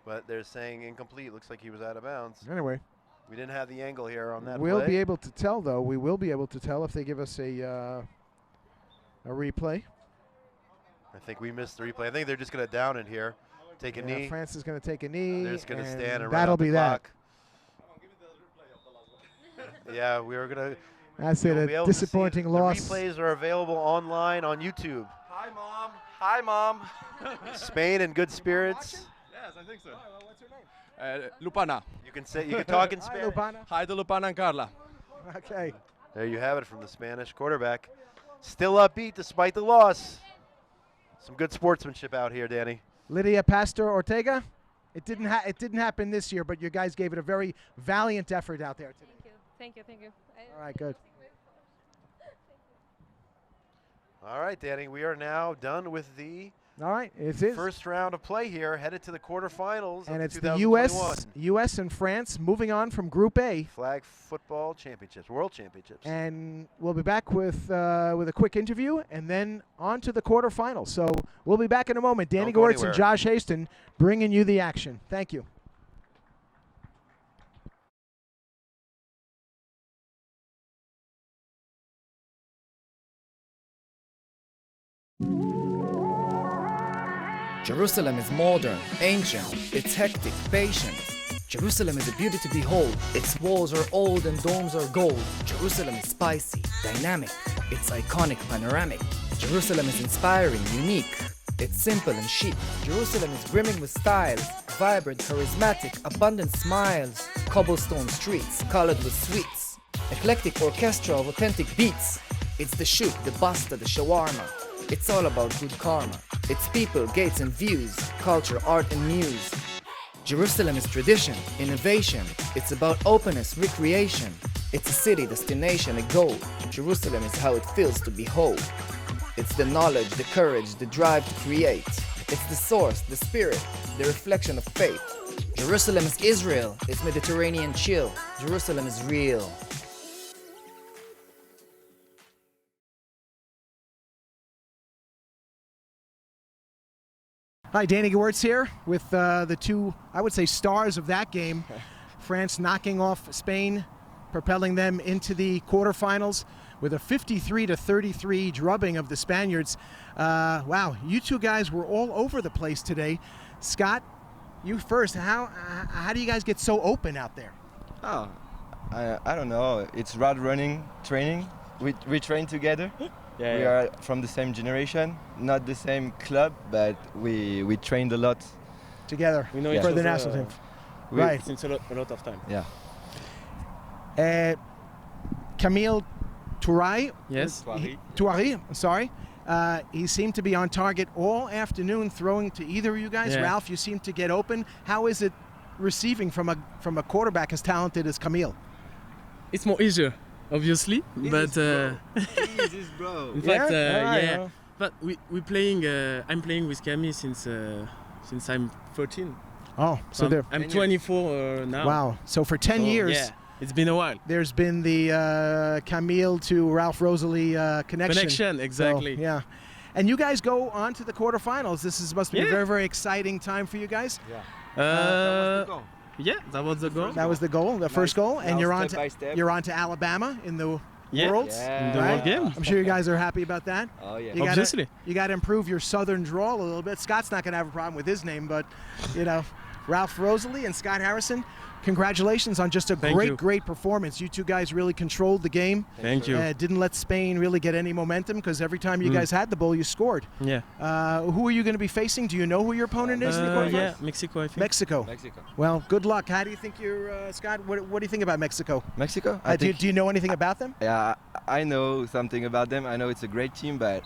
but they're saying incomplete. Looks like he was out of bounds. Anyway, We didn't have the angle here on that we'll play. be able to tell, though. We will be able to tell if they give us a replay. I think we missed the replay. I think they're just going to down it here. Take a knee. France is going to take a knee. They're just going to and stand and that'll run out the be that. clock. Yeah, we were going to. That's it. A disappointing loss. The replays are available online on YouTube. Hi, Mom. Hi, Mom. Spain in good spirits. Yes, I think so. What's her name? Lupana. You can say you can talk in Hi, Spanish. Lupana. Hi to Lupana and Carla. Okay. There you have it from the Spanish quarterback. Still upbeat despite the loss. Some good sportsmanship out here, Danny. Lydia Pastor Ortega. It didn't happen this year, but you guys gave it a very valiant effort out there today. Thank you. All right, good. All right, Danny, we are now done with the All right, it is. first round of play here, headed to the quarterfinals And of it's the 2021 U.S. and France moving on from Group A. Flag Football Championships, World Championships. And we'll be back with a quick interview and then on to the quarterfinals. So we'll be back in a moment. Danny Don't go Gortz anywhere. and Josh Haston bringing you the action. Thank you. Jerusalem is modern, ancient, it's hectic, patient. Jerusalem is a beauty to behold. Its walls are old and domes are gold. Jerusalem is spicy, dynamic, it's iconic, panoramic. Jerusalem is inspiring, unique. It's simple and chic. Jerusalem is brimming with styles, vibrant, charismatic, abundant smiles. Cobblestone streets, colored with sweets. Eclectic orchestra of authentic beats. It's the shoot, the basta, the shawarma. It's all about good karma. It's people, gates and views, culture, art and muse. Jerusalem is tradition, innovation. It's about openness, recreation. It's a city, destination, a goal. Jerusalem is how it feels to behold. It's the knowledge, the courage, the drive to create. It's the source, the spirit, the reflection of faith. Jerusalem is Israel. It's Mediterranean chill. Jerusalem is real. Hi, Danny Gewirtz here with the two, I would say, stars of that game. France knocking off Spain, propelling them into the quarterfinals with a 53-33 drubbing of the Spaniards. Wow, you two guys were all over the place today. Scott, you first. How do you guys get so open out there? Oh, I don't know. It's road running training. We train together. We are from the same generation, not the same club, but we trained a lot. Together We know Yeah. each for the other, national team. We- Right. since a lot of time. Yeah. Camille Touray, Yes. Touari, sorry. He seemed to be on target all afternoon, throwing to either of you guys. Yeah. Ralph, you seem to get open. How is it receiving from a quarterback as talented as Camille? It's more easier, obviously, but Jesus, bro. in fact, Yeah? yeah. But we playing. I'm playing with Camille since I'm 13. Oh, so there. I'm 24 now. Wow. So for 10 So, years, yeah, it's been a while. there's been the Camille to Ralph Rosalie connection. Exactly. So, yeah. And you guys go on to the quarterfinals. Must be a Yeah. very, very exciting time for you guys. Yeah, that was the goal. That was the goal, the first goal, and Now you're on step by step. you're on to Alabama in the Yeah. Worlds. Yeah. The right? World Game. I'm sure you guys are happy about that. Oh yeah. You Obviously. you got to improve your southern drawl a little bit. Scott's not going to have a problem with his name, but you know, Ralph Rosalie and Scott Harrison, congratulations on just a Thank great, you. great performance. You two guys really controlled the game. Thank you. Didn't let Spain really get any momentum because every time you guys had the ball, you scored. Yeah. Who are you going to be facing? Do you know who your opponent is? in the quarterfinals? Yeah, Mexico, I think. Mexico. Mexico. Well, good luck. How do you think you're, Scott? What do you think about Mexico? Mexico? Do you know anything about them? Yeah, I know something about them. I know it's a great team, but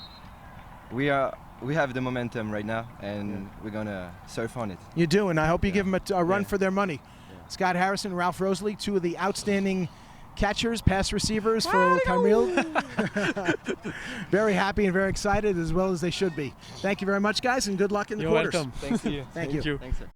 we have the momentum right now, and we're gonna surf on it. You do, and I hope you Yeah. give them a run Yeah. for their money. Scott Harrison, Ralph Rosalie, two of the outstanding catchers, pass receivers for Camille. Very happy and very excited, as well as they should be. Thank you very much, guys, and good luck in the You're quarters. welcome. Thanks to you. Thank you. you. Thanks, sir.